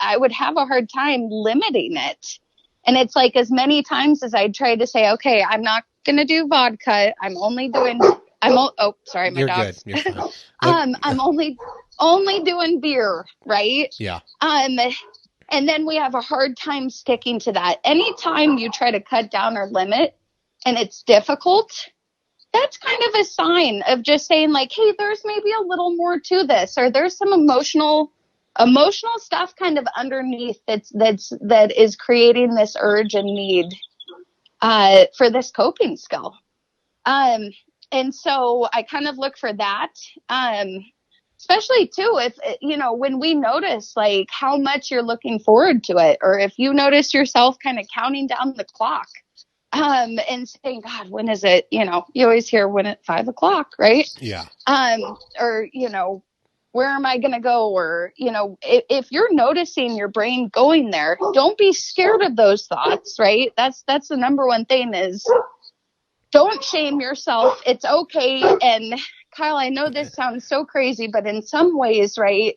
I would have a hard time limiting it. And it's like as many times as I'd try to say, okay, I'm not going to do vodka. I'm only doing, sorry, my You're dog's. good. You're fine. I'm only doing beer, right? Yeah. And then we have a hard time sticking to that. Anytime you try to cut down or limit and it's difficult, that's kind of a sign of just saying like, hey, there's maybe a little more to this, or there's some emotional stuff kind of underneath that is creating this urge and need for this coping skill. And so I kind of look for that. Especially too, if, when we notice like how much you're looking forward to it, or if you notice yourself kind of counting down the clock, and saying, God, when is it? You always hear when at 5:00, right? Yeah. Or, where am I going to go? Or, if you're noticing your brain going there, don't be scared of those thoughts, right? That's the number one thing is don't shame yourself. It's okay. And Kyle, I know this sounds so crazy, but in some ways, right,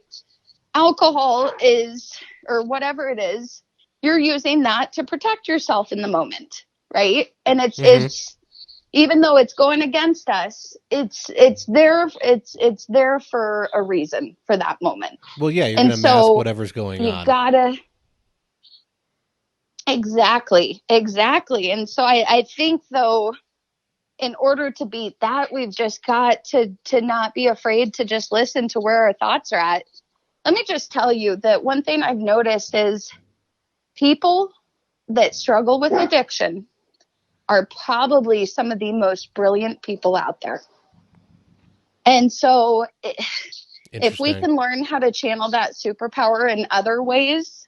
alcohol is, or whatever it is, you're using that to protect yourself in the moment, right? And it's even though it's going against us, it's there for a reason for that moment. Well, yeah, you're going to mask whatever's going on. You gotta, exactly. And so I think though, in order to beat that, we've just got to not be afraid to just listen to where our thoughts are at. Let me just tell you that one thing I've noticed is people that struggle with addiction are probably some of the most brilliant people out there. And so if we can learn how to channel that superpower in other ways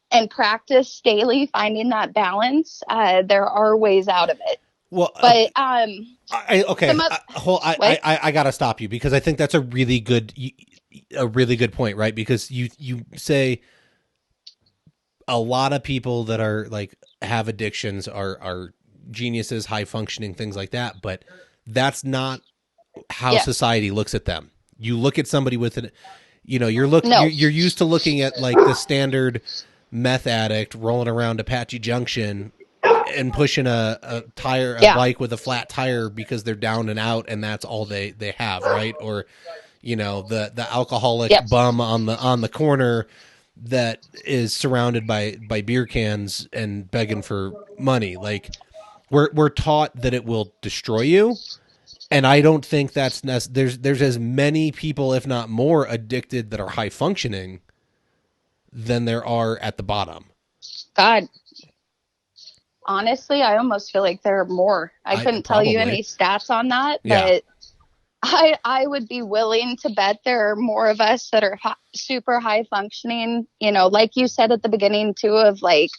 and practice daily finding that balance, there are ways out of it. Well, but I gotta stop you because I think that's a really good point, right? Because you say a lot of people that are like have addictions are geniuses, high functioning, things like that, but that's not how society looks at them. You look at somebody with an, you're used to looking at like the standard meth addict rolling around Apache Junction and pushing a tire, a Yeah. bike with a flat tire because they're down and out, and that's all they have, right? Or, you know, the alcoholic Yep. bum on the corner that is surrounded by beer cans and begging for money. Like, we're taught that it will destroy you, and I don't think that's there's as many people, if not more, addicted that are high functioning than there are at the bottom. God, honestly, I almost feel like there are more. I couldn't tell you Probably. any stats on that, Yeah. but I would be willing to bet there are more of us that are super high functioning, you know, like you said at the beginning too, of like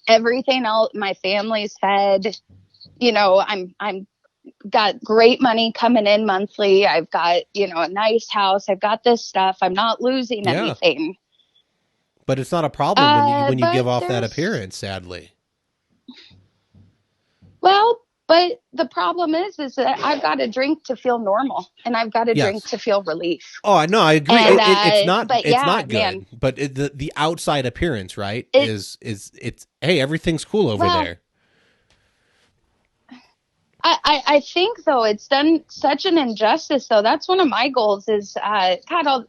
everything else, my family's fed, you know, I'm got great money coming in monthly. I've got, you know, a nice house. I've got this stuff. I'm not losing Yeah. anything. But it's not a problem when you give But off that there's, appearance, sadly. well, but the problem is that I've got to drink to feel normal, and I've got to drink Yes. to feel relief. Oh, no, I agree. And It's but yeah, not man, good. But the outside appearance, right, it is it's hey, everything's cool over well, there. I think though it's done such an injustice. Though that's one of my goals is God.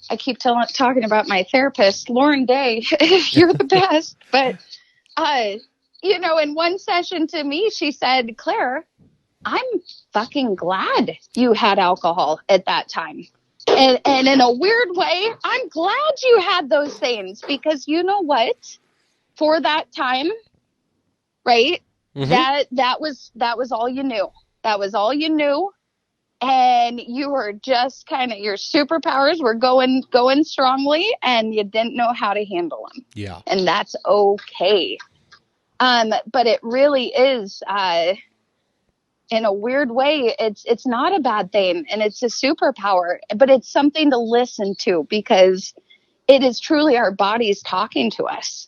I keep talking about my therapist, Lauren Day. You're the best, but you know, in one session to me, she said, Claire, I'm fucking glad you had alcohol at that time. And in a weird way, I'm glad you had those things because you know what? For that time, right? Mm-hmm. That was all you knew. That was all you knew. And you were just kind of, your superpowers were going strongly and you didn't know how to handle them. Yeah. And that's okay. But it really is, in a weird way, it's not a bad thing and it's a superpower, but it's something to listen to because it is truly our bodies talking to us.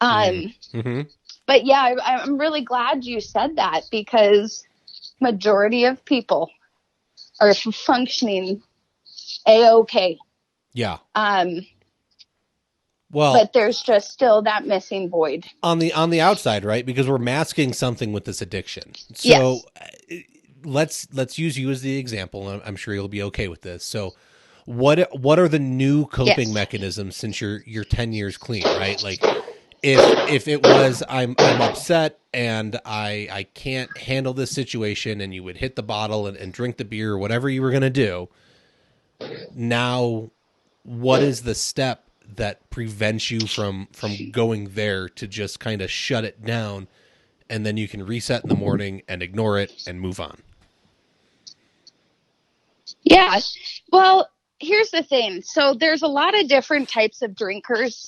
Mm-hmm. But yeah, I'm really glad you said that because majority of people are functioning a-okay. Yeah. But Well, there's just still that missing void. on the outside, right? Because we're masking something with this addiction. So Yes. let's use you as the example. I'm sure you'll be okay with this. So what are the new coping Yes. mechanisms since you're 10 years clean, right? Like, if it was I'm upset and I can't handle this situation, and you would hit the bottle and drink the beer or whatever you were going to do, now what is the step that prevents you from going there to just kind of shut it down, and then you can reset in the morning and ignore it and move on? Yeah. Well, here's the thing. So there's a lot of different types of drinkers.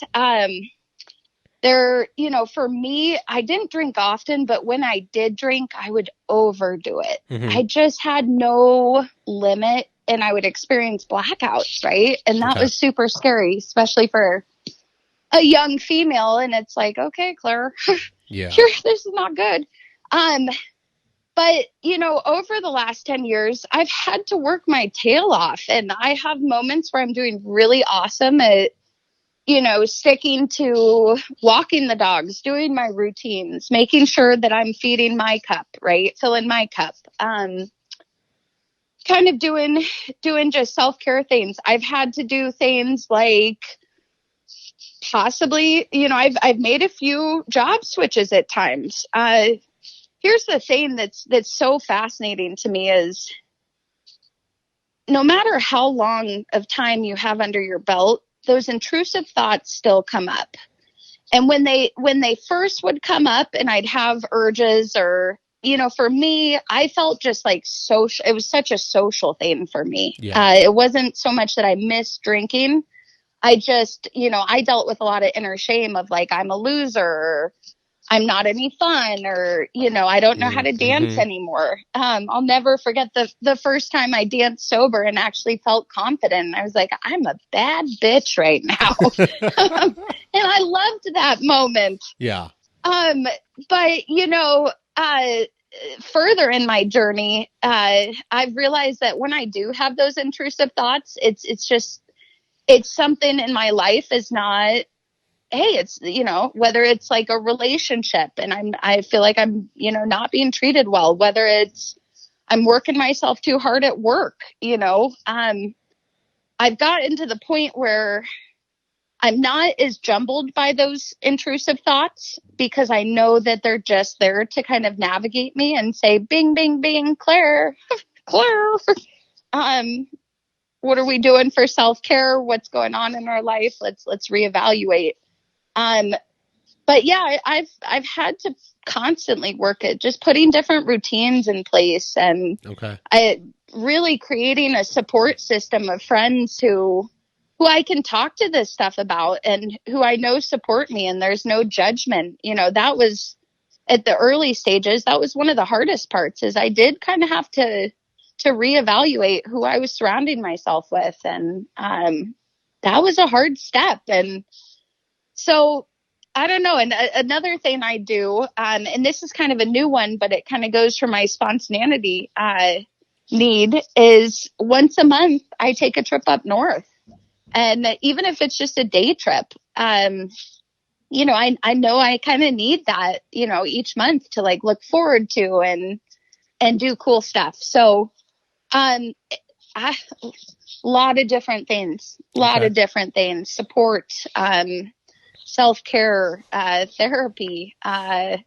There, you know, for me, I didn't drink often, but when I did drink, I would overdo it. Mm-hmm. I just had no limit and I would experience blackouts, right? And that was super scary, especially for a young female. And it's like, okay, Claire, Yeah. this is not good. But, you know, over the last 10 years, I've had to work my tail off. And I have moments where I'm doing really awesome at, you know, sticking to walking the dogs, doing my routines, making sure that I'm feeding my cup, right? Filling my cup. Kind of doing just self-care things. I've had to do things like possibly, you know, I've made a few job switches at times. Here's the thing that's so fascinating to me is no matter how long of time you have under your belt, those intrusive thoughts still come up. And when they first would come up and I'd have urges, or, you know, for me, I felt just like social. It was such a social thing for me. Yeah. It wasn't so much that I missed drinking. I just, you know, I dealt with a lot of inner shame of like, I'm a loser, or I'm not any fun, or, you know, I don't know how to dance anymore. I'll never forget the first time I danced sober and actually felt confident. I was like, I'm a bad bitch right now. And I loved that moment. Yeah. But, you know, further in my journey, I've realized that when I do have those intrusive thoughts, it's something in my life is not hey, it's, whether it's like a relationship and I feel like I'm, not being treated well, whether it's I'm working myself too hard at work, I've gotten to the point where I'm not as jumbled by those intrusive thoughts because I know that they're just there to kind of navigate me and say, bing, bing, bing, Claire, Claire, um, what are we doing for self-care? What's going on in our life? Let's reevaluate. Um, but yeah, I've had to constantly work at just putting different routines in place and Okay. I really creating a support system of friends who I can talk to this stuff about and who I know support me and there's no judgment. That was at the early stages. That was one of the hardest parts is I did kind of have to reevaluate who I was surrounding myself with. And, that was a hard step. And so I don't know. And another thing I do, and this is kind of a new one, but it kind of goes for my spontaneity, need is once a month, I take a trip up north. And even if it's just a day trip, I know I kind of need that, each month to like look forward to and do cool stuff. So, a lot of different things, Okay. support, self-care, therapy, AA.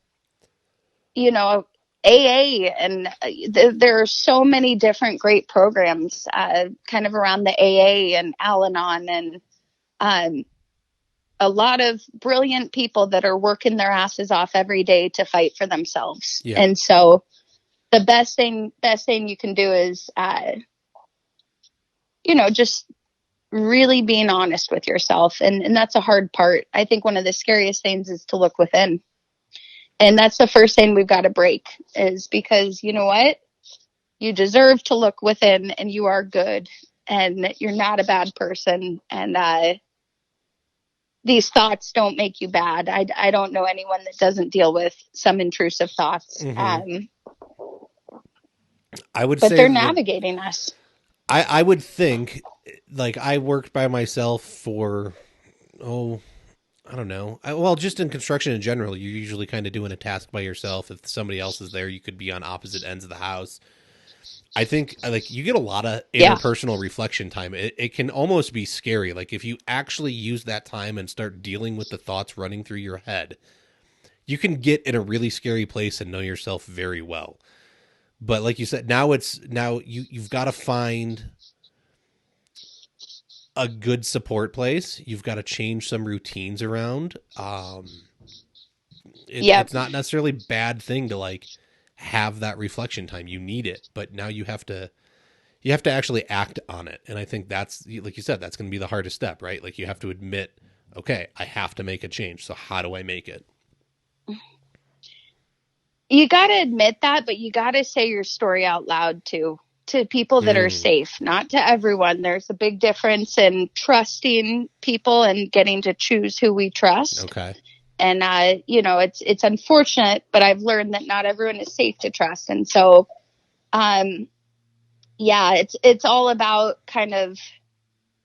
And there are so many different great programs, kind of around the AA and Al-Anon and, a lot of brilliant people that are working their asses off every day to fight for themselves. Yeah. And so the best thing you can do is, just really being honest with yourself. And that's a hard part. I think one of the scariest things is to look within. And that's the first thing we've got to break is because you know what? You deserve to look within and you are good and you're not a bad person. And, these thoughts don't make you bad. I don't know anyone that doesn't deal with some intrusive thoughts. Mm-hmm. I would But say they're that navigating us. I would think like I worked by myself for, oh, I don't know. Well, just in construction in general, you're usually kind of doing a task by yourself. If somebody else is there, you could be on opposite ends of the house. I think like you get a lot of Yeah. interpersonal reflection time. It can almost be scary. Like if you actually use that time and start dealing with the thoughts running through your head, you can get in a really scary place and know yourself very well. But like you said, now you've got to find a good support place. You've got to change some routines around. Yep. It's not necessarily a bad thing to like have that reflection time. You need it, but now you have to actually act on it. And I think that's, like you said, that's going to be the hardest step, right? Like you have to admit, okay, I have to make a change. So how do I make it? You got to admit that, but you got to say your story out loud too, to people that are safe, not to everyone. There's a big difference in trusting people and getting to choose who we trust. Okay. And, it's unfortunate, but I've learned that not everyone is safe to trust. And so, yeah, it's all about kind of,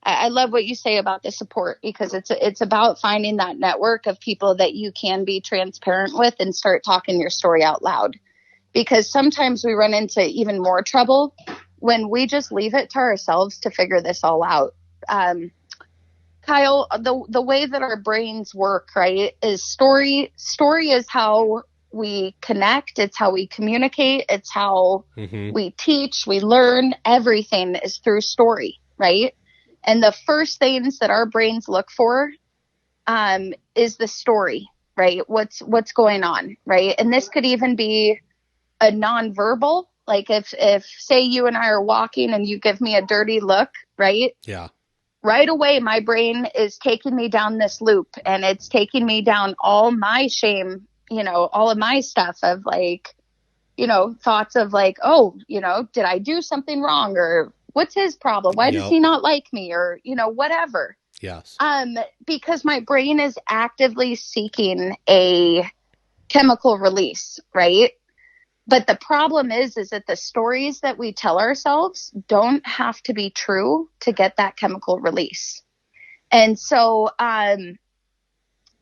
I love what you say about the support because it's about finding that network of people that you can be transparent with and start talking your story out loud. Because sometimes we run into even more trouble when we just leave it to ourselves to figure this all out. Kyle, the way that our brains work, right, is story is how we connect. It's how we communicate. It's how we teach, we learn. Everything is through story, right? And the first things that our brains look for is the story, right? What's going on, right? And this could even be a nonverbal. Like if say you and I are walking and you give me a dirty look, right? Yeah. Right away, my brain is taking me down this loop and it's taking me down all my shame, all of my stuff of like, thoughts of like, oh, did I do something wrong or what's his problem? Why does he not like me or, whatever. Yes. Because my brain is actively seeking a chemical release, right? But the problem is that the stories that we tell ourselves don't have to be true to get that chemical release. And so,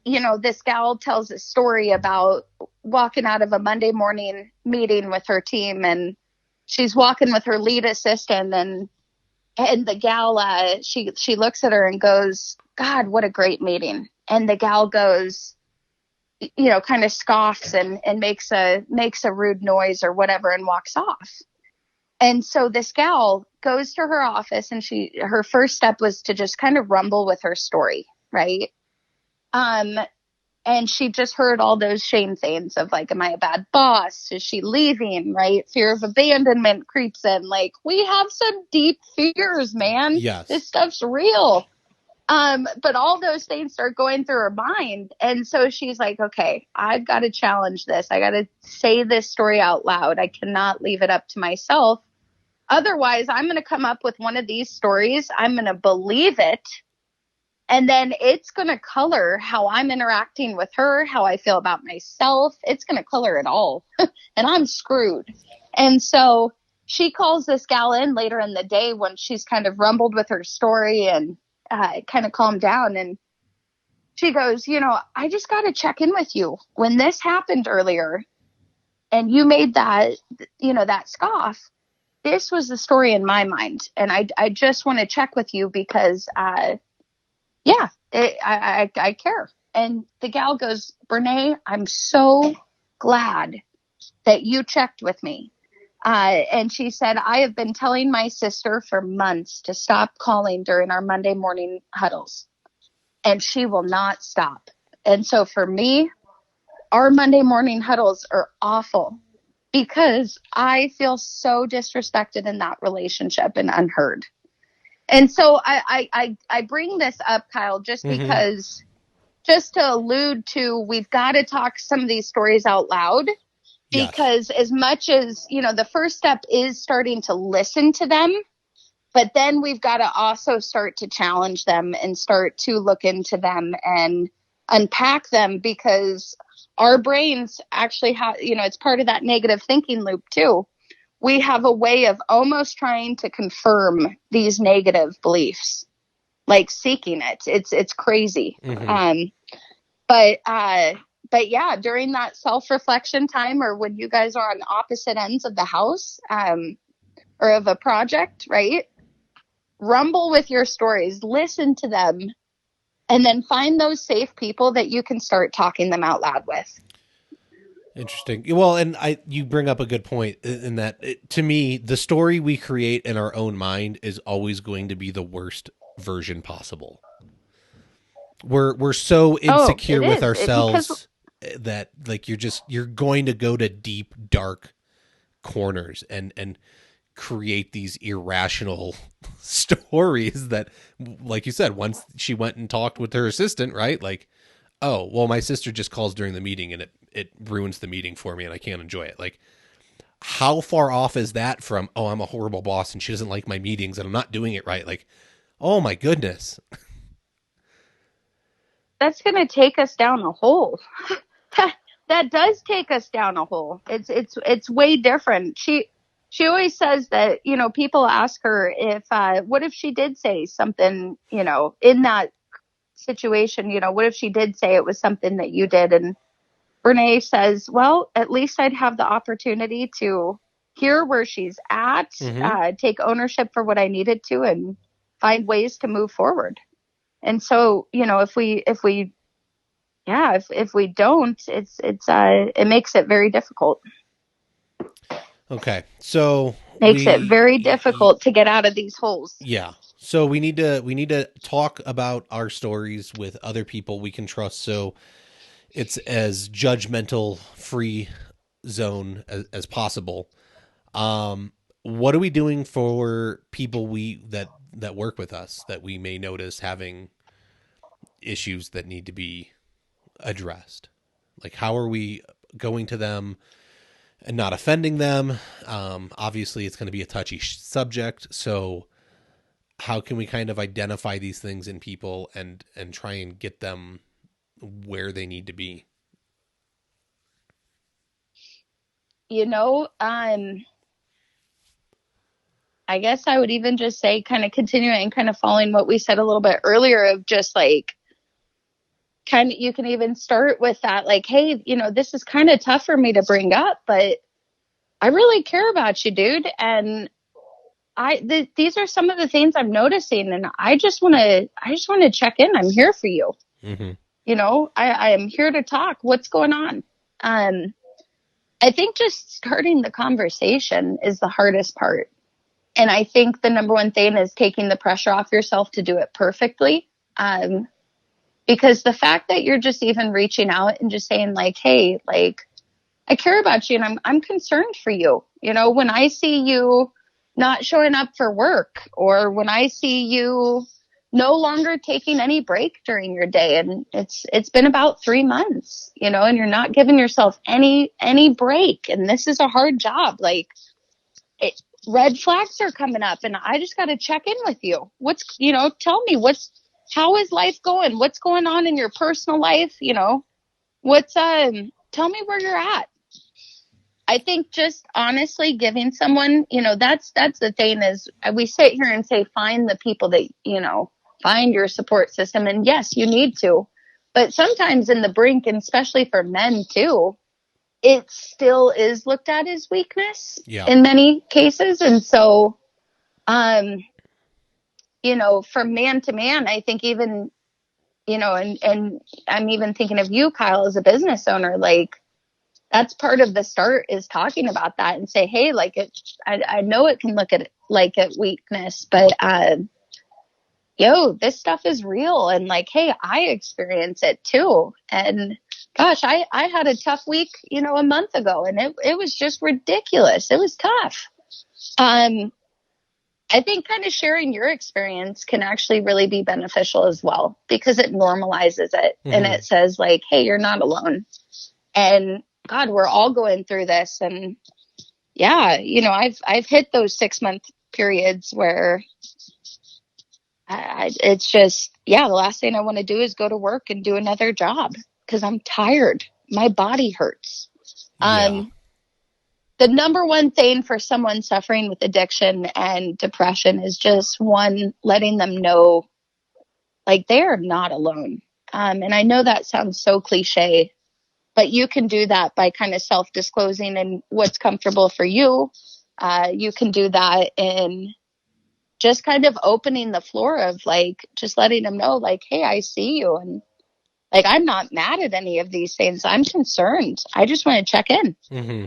this gal tells a story about walking out of a Monday morning meeting with her team, and she's walking with her lead assistant, and the gal, she looks at her and goes, God, what a great meeting. And the gal goes, kind of scoffs and makes a rude noise or whatever and walks off. And so this gal goes to her office, and her first step was to just kind of rumble with her story, right? Um, and she just heard all those shame things of like, am I a bad boss? Is she leaving? Right? Fear of abandonment creeps in. Like, we have some deep fears, man. Yes. This stuff's real. But all those things start going through her mind. And so she's like, okay, I've got to challenge this. I got to say this story out loud. I cannot leave it up to myself. Otherwise, I'm going to come up with one of these stories. I'm going to believe it. And then it's going to color how I'm interacting with her, how I feel about myself. It's going to color it all. And I'm screwed. And so she calls this gal in later in the day when she's kind of rumbled with her story and kind of calmed down. And she goes, I just got to check in with you. When this happened earlier and you made that, that scoff, this was the story in my mind. And I just want to check with you because, yeah, I care. And the gal goes, Brene, I'm so glad that you checked with me. And she said, I have been telling my sister for months to stop calling during our Monday morning huddles, and she will not stop. And so for me, our Monday morning huddles are awful because I feel so disrespected in that relationship and unheard. And so I bring this up, Kyle, just Mm-hmm. because, just to allude to, we've got to talk some of these stories out loud. Yes. Because as much as, the first step is starting to listen to them, but then we've got to also start to challenge them and start to look into them and unpack them, because our brains actually have, it's part of that negative thinking loop too. We have a way of almost trying to confirm these negative beliefs, like seeking it. It's crazy. Mm-hmm. But yeah, during that self-reflection time, or when you guys are on opposite ends of the house, or of a project, right? Rumble with your stories, listen to them, and then find those safe people that you can start talking them out loud with. Interesting. Well, and you bring up a good point in that to me, the story we create in our own mind is always going to be the worst version possible. We're so Oh, insecure it with is. Because ourselves that like you're going to go to deep dark corners and create these irrational stories that, like you said, once she went and talked with her assistant, right? Like, oh, well, my sister just calls during the meeting and it ruins the meeting for me and I can't enjoy it. Like, how far off is that from, oh, I'm a horrible boss and she doesn't like my meetings and I'm not doing it right? Like, oh my goodness. that's going to take us down a hole. That does take us down a hole. It's way different. She always says that, people ask her if what if she did say something, in that situation, what if she did say it was something that you did? And Brene says, well, at least I'd have the opportunity to hear where she's at, Mm-hmm. take ownership for what I needed to, and find ways to move forward. And so, if we yeah, if we don't, it makes it very difficult. Okay. So Makes it very difficult to get out of these holes. yeah. So we need to talk about our stories with other people we can trust. So it's as judgmental free zone as possible. What are we doing for people that work with us that we may notice having issues that need to be addressed? Like, how are we going to them and not offending them? Obviously, it's going to be a touchy subject, so how can we kind of identify these things in people and try and get them where they need to be? You know, I guess I would even just say, kind of continuing and kind of following what we said a little bit earlier, of just like you can even start with that, like, hey, this is kind of tough for me to bring up, but I really care about you, dude. And these are some of the things I'm noticing, and I just want to check in. I'm here for you. Mm-hmm. I am here to talk. What's going on? I think just starting the conversation is the hardest part. And I think the number one thing is taking the pressure off yourself to do it perfectly. Because the fact that you're just even reaching out and just saying, like, hey, like, I care about you and I'm concerned for you. When I see you not showing up for work, or when I see you no longer taking any break during your day, and it's been about 3 months, and you're not giving yourself any break, and this is a hard job, like, red flags are coming up, and I just got to check in with you. Tell me how is life going? What's going on in your personal life? Tell me where you're at. I think just honestly giving someone, that's the thing, is we sit here and say, find the people that, find your support system. And yes, you need to, but sometimes in the brink, and especially for men too, it still is looked at as weakness in many cases. And so, from man to man, I think even, and I'm even thinking of you, Kyle, as a business owner, like, that's part of the start, is talking about that and say, hey, like, I know it can look at it like a weakness, but, this stuff is real. And like, hey, I experience it too. And gosh, I had a tough week, a month ago, and it was just ridiculous. It was tough. I think kind of sharing your experience can actually really be beneficial as well, because it normalizes it. Mm-hmm. And it says, like, hey, you're not alone. And God, we're all going through this. And yeah, I've hit those 6-month periods where it's just, the last thing I want to do is go to work and do another job, because I'm tired. My body hurts. The number one thing for someone suffering with addiction and depression is just, one, letting them know, like, they're not alone. And I know that sounds so cliche, but you can do that by kind of self-disclosing and what's comfortable for you. You can do that in just kind of opening the floor of, like, just letting them know, like, hey, I see you. And like, I'm not mad at any of these things. I'm concerned. I just want to check in. Mm-hmm.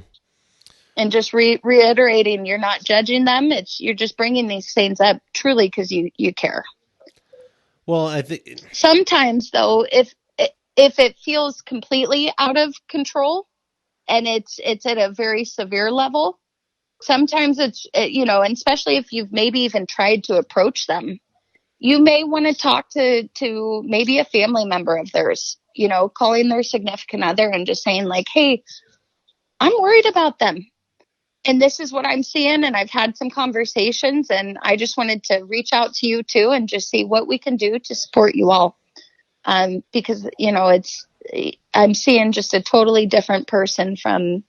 And just reiterating, you're not judging them. You're just bringing these things up truly because you care. Well, I think sometimes, though, if it feels completely out of control and it's at a very severe level, sometimes it's, and especially if you've maybe even tried to approach them, you may want to talk to maybe a family member of theirs, calling their significant other and just saying, like, hey, I'm worried about them. And this is what I'm seeing. And I've had some conversations, and I just wanted to reach out to you too and just see what we can do to support you all. Because, I'm seeing just a totally different person from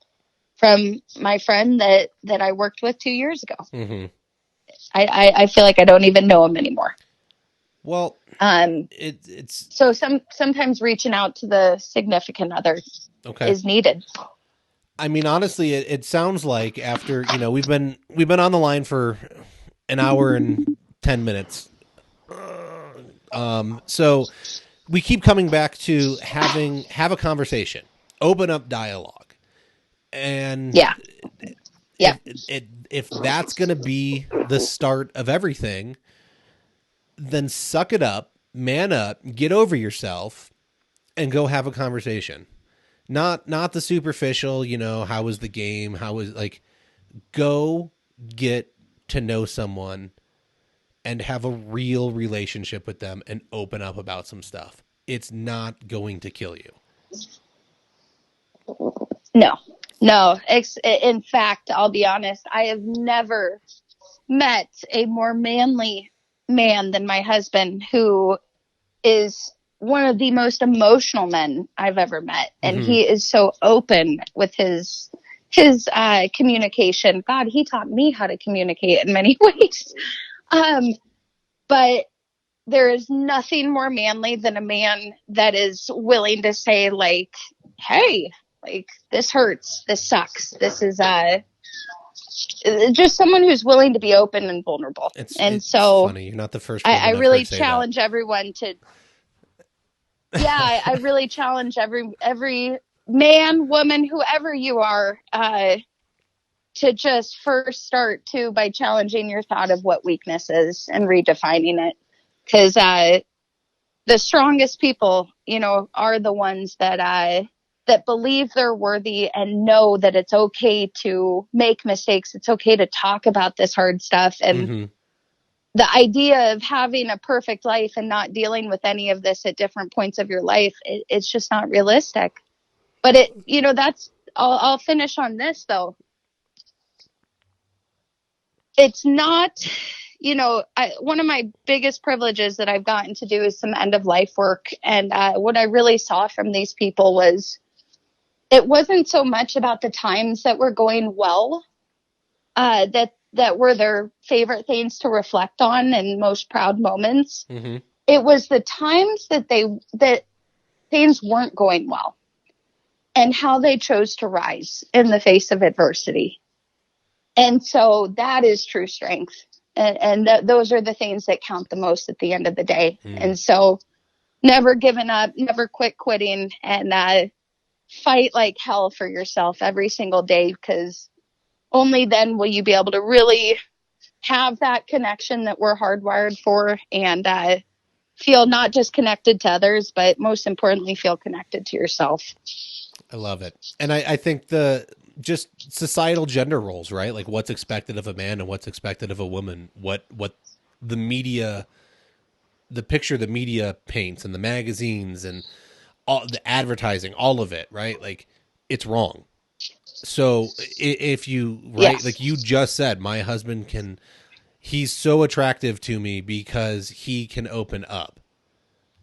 my friend that I worked with 2 years ago. Mm-hmm. I feel like I don't even know him anymore. Well, it's so sometimes reaching out to the significant other is needed. I mean, honestly, it sounds like after, we've been on the line for an hour and 10 minutes. So we keep coming back to have a conversation, open up dialogue. And if that's going to be the start of everything, then suck it up, man up, get over yourself, and go have a conversation. Not the superficial, how was the game? How was, like, go get to know someone and have a real relationship with them and open up about some stuff. It's not going to kill you. No. In fact, I'll be honest, I have never met a more manly man than my husband, who is one of the most emotional men I've ever met. And mm-hmm. he is so open with his communication. God, he taught me how to communicate in many ways. But there is nothing more manly than a man that is willing to say, like, hey, like, this hurts, this sucks, this is just someone who's willing to be open and vulnerable. And It's so funny. You're not the first I woman I've heard really say that. challenge everyone to, yeah, I really challenge every man, woman, whoever you are, to just first start to by challenging your thought of what weakness is and redefining it. Because the strongest people, you know, are the ones that believe they're worthy and know that it's okay to make mistakes. It's okay to talk about this hard stuff. And Mm-hmm. the idea of having a perfect life and not dealing with any of this at different points of your life, it's just not realistic. But it, you know, I'll finish on this though. It's not, you know, one of my biggest privileges that I've gotten to do is some end of life work. And what I really saw from these people was it wasn't so much about the times that were going well, that were their favorite things to reflect on and most proud moments. Mm-hmm. It was the times that things weren't going well and how they chose to rise in the face of adversity. And so that is true strength. And those are the things that count the most at the end of the day. Mm. And so never giving up, never quitting, and fight like hell for yourself every single day, because only then will you be able to really have that connection that we're hardwired for, and feel not just connected to others, but most importantly, feel connected to yourself. I love it. And I think just societal gender roles, right? Like what's expected of a man and what's expected of a woman, what the media, the picture the media paints and the magazines and all the advertising, all of it, right? Like it's wrong. So if you, right, Yes. like you just said, my husband he's so attractive to me because he can open up.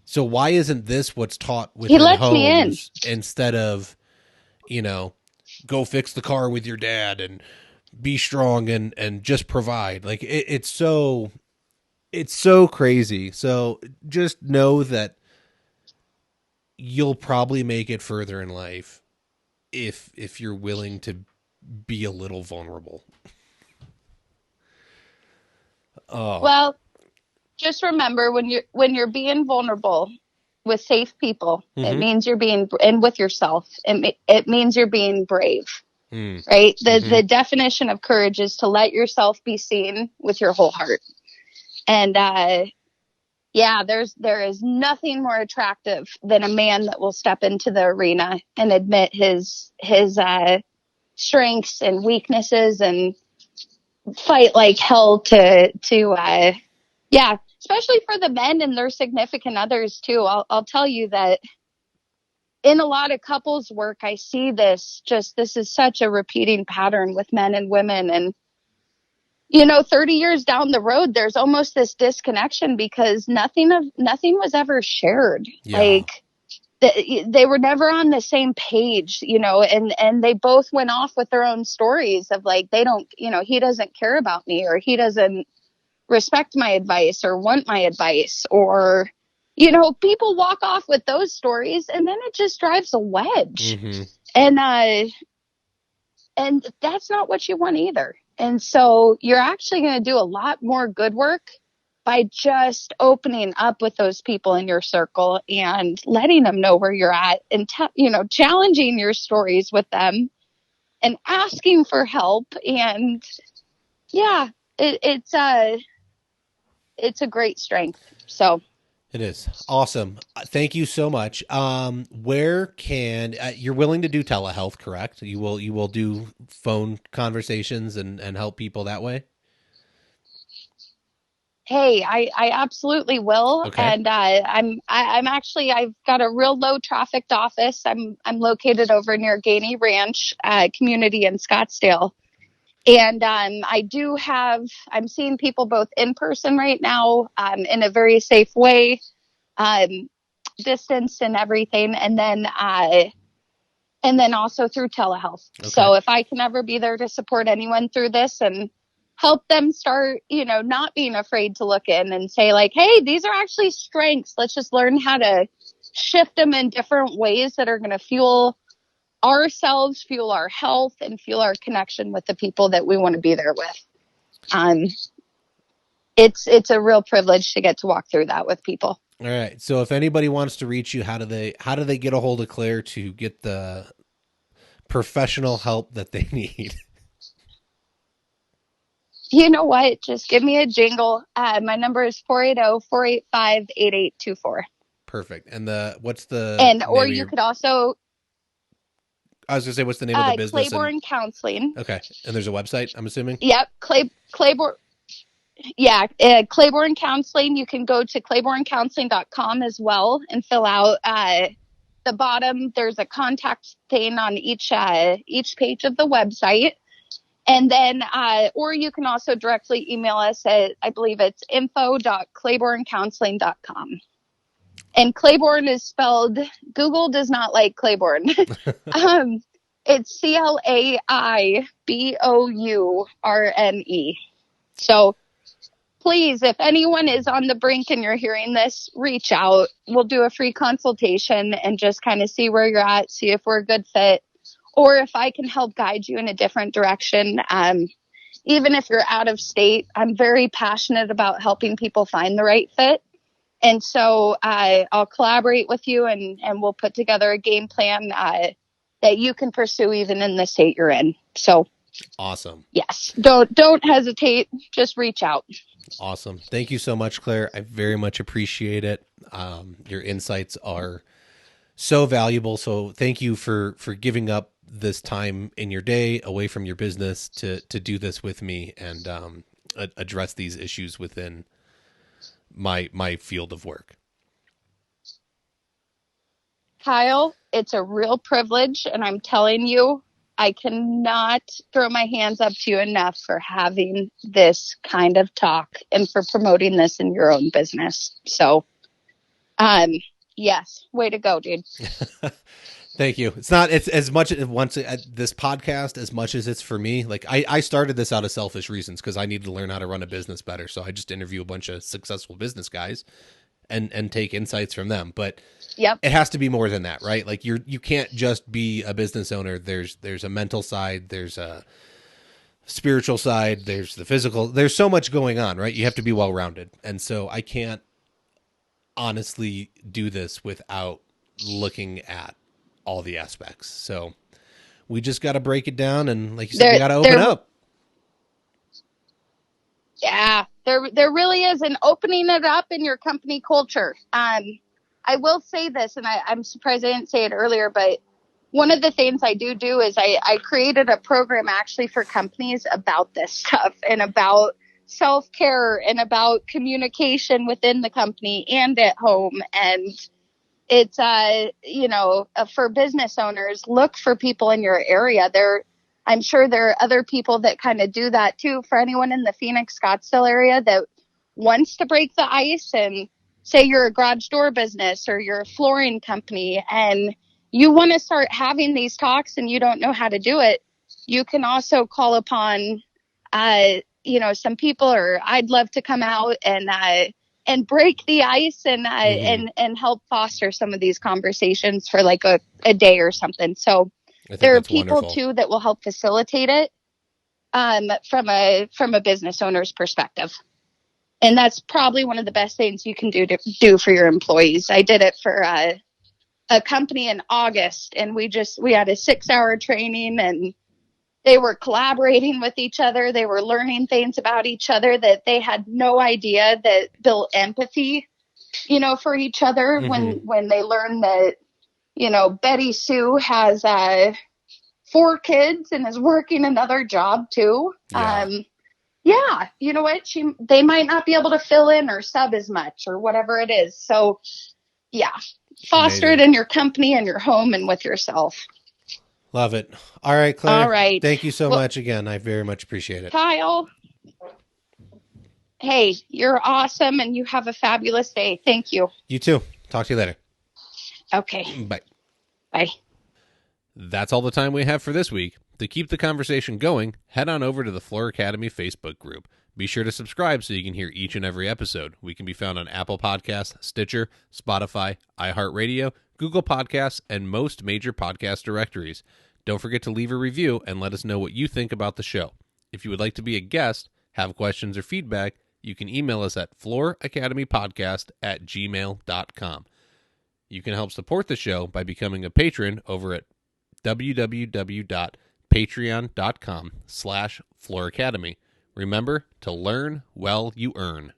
So why isn't this what's taught He within lets me in. homes instead of, you know, go fix the car with your dad and be strong and just provide? Like it's so crazy. So just know that you'll probably make it further in life if you're willing to be a little vulnerable. Oh. Well, just remember when you're being vulnerable with safe people, it Mm-hmm. means you're being, and with yourself, it means you're being brave. Mm. Right? Mm-hmm. The definition of courage is to let yourself be seen with your whole heart. And yeah, there is nothing more attractive than a man that will step into the arena and admit his strengths and weaknesses and fight like hell to yeah, especially for the men and their significant others too. I'll tell you that in a lot of couples work, I see this is such a repeating pattern with men and women. And, you know, 30 years down the road, there's almost this disconnection because nothing was ever shared. Yeah. Like they were never on the same page, you know, and they both went off with their own stories of like, they don't, you know, he doesn't care about me, or he doesn't respect my advice or want my advice, or, you know, people walk off with those stories and then it just drives a wedge. Mm-hmm. And that's not what you want either. And so you're actually going to do a lot more good work by just opening up with those people in your circle and letting them know where you're at, and you know, challenging your stories with them and asking for help. And yeah, it's a great strength. So It is awesome. Thank you so much. Where can you're willing to do telehealth? Correct. You will do phone conversations and help people that way. hey, I absolutely will. Okay. And I'm actually, I've got a real low trafficked office. I'm located over near Gainey Ranch community in Scottsdale. And I'm seeing people both in person right now, in a very safe way, um, distanced and everything. And then also through telehealth. Okay. So if I can ever be there to support anyone through this and help them start, not being afraid to look in and say like, hey, these are actually strengths. Let's just learn how to shift them in different ways that are going to fuel ourselves, fuel our health, and fuel our connection with the people that we want to be there with. It's a real privilege to get to walk through that with people. All right. So if anybody wants to reach you, how do they get a hold of Claire to get the professional help that they need? You know what? Just give me a jingle. My number is 480-485-8824. Perfect. And what's the or you could also I was gonna say, what's the name of the business? Claiborne Counseling. Okay. And there's a website, I'm assuming? Yep. Claiborne. Yeah. Claiborne Counseling. You can go to claibornecounseling.com as well and fill out the bottom. There's a contact thing on each page of the website. And then, or you can also directly email us at, I believe it's info.claibornecounseling.com. And Claiborne is spelled, Google does not like Claiborne. It's CLAIBOURNE. So please, if anyone is on the brink and you're hearing this, reach out. We'll do a free consultation and just kind of see where you're at, see if we're a good fit, or if I can help guide you in a different direction. Even if you're out of state, I'm very passionate about helping people find the right fit. And so I'll collaborate with you and we'll put together a game plan that you can pursue even in the state you're in. So awesome. Yes. Don't hesitate. Just reach out. Awesome. Thank you so much, Claire. I very much appreciate it. Your insights are so valuable. So thank you for giving up this time in your day away from your business to do this with me and address these issues within my field of work. Kyle, it's a real privilege, and I'm telling you, I cannot throw my hands up to you enough for having this kind of talk and for promoting this in your own business. So, yes, way to go, dude. Thank you. It's as much this podcast, as much as it's for me. Like I started this out of selfish reasons because I needed to learn how to run a business better. So I just interview a bunch of successful business guys and take insights from them. But yep, it has to be more than that, right? Like you can't just be a business owner. There's a mental side, there's a spiritual side, there's the physical. There's so much going on, right? You have to be well-rounded. And so I can't honestly do this without looking at all the aspects. So we just got to break it down. And like you said, we got to open up. Yeah, there really is an opening it up in your company culture. I will say this, and I'm surprised I didn't say it earlier, but one of the things I do is I created a program actually for companies about this stuff and about self-care and about communication within the company and at home. And it's, for business owners, look for people in your area. I'm sure there are other people that kind of do that too. For anyone in the Phoenix, Scottsdale area that wants to break the ice, and say you're a garage door business or you're a flooring company and you want to start having these talks and you don't know how to do it, you can also call upon, some people, or I'd love to come out and break the ice and help foster some of these conversations for like a day or something. So there are people wonderful too that will help facilitate it from a business owner's perspective. And that's probably one of the best things you can do for your employees. I did it for a company in August, and we had a 6-hour training, and they were collaborating with each other. They were learning things about each other that they had no idea, that built empathy, for each other. Mm-hmm. when they learned that, Betty Sue has 4 kids and is working another job too. Yeah. You know what? They might not be able to fill in or sub as much or whatever it is. So yeah, foster it in your company and your home and with yourself. Love it. All right, Claire. All right. Thank you so much again. I very much appreciate it. Kyle, hey, you're awesome and you have a fabulous day. Thank you. You too. Talk to you later. Okay. Bye. Bye. That's all the time we have for this week. To keep the conversation going, head on over to the Floor Academy Facebook group. Be sure to subscribe so you can hear each and every episode. We can be found on Apple Podcasts, Stitcher, Spotify, iHeartRadio, Google Podcasts, and most major podcast directories. Don't forget to leave a review and let us know what you think about the show. If you would like to be a guest, have questions or feedback, you can email us at flooracademypodcast@gmail.com. You can help support the show by becoming a patron over at www.patreon.com/flooracademy. Remember to learn while you earn.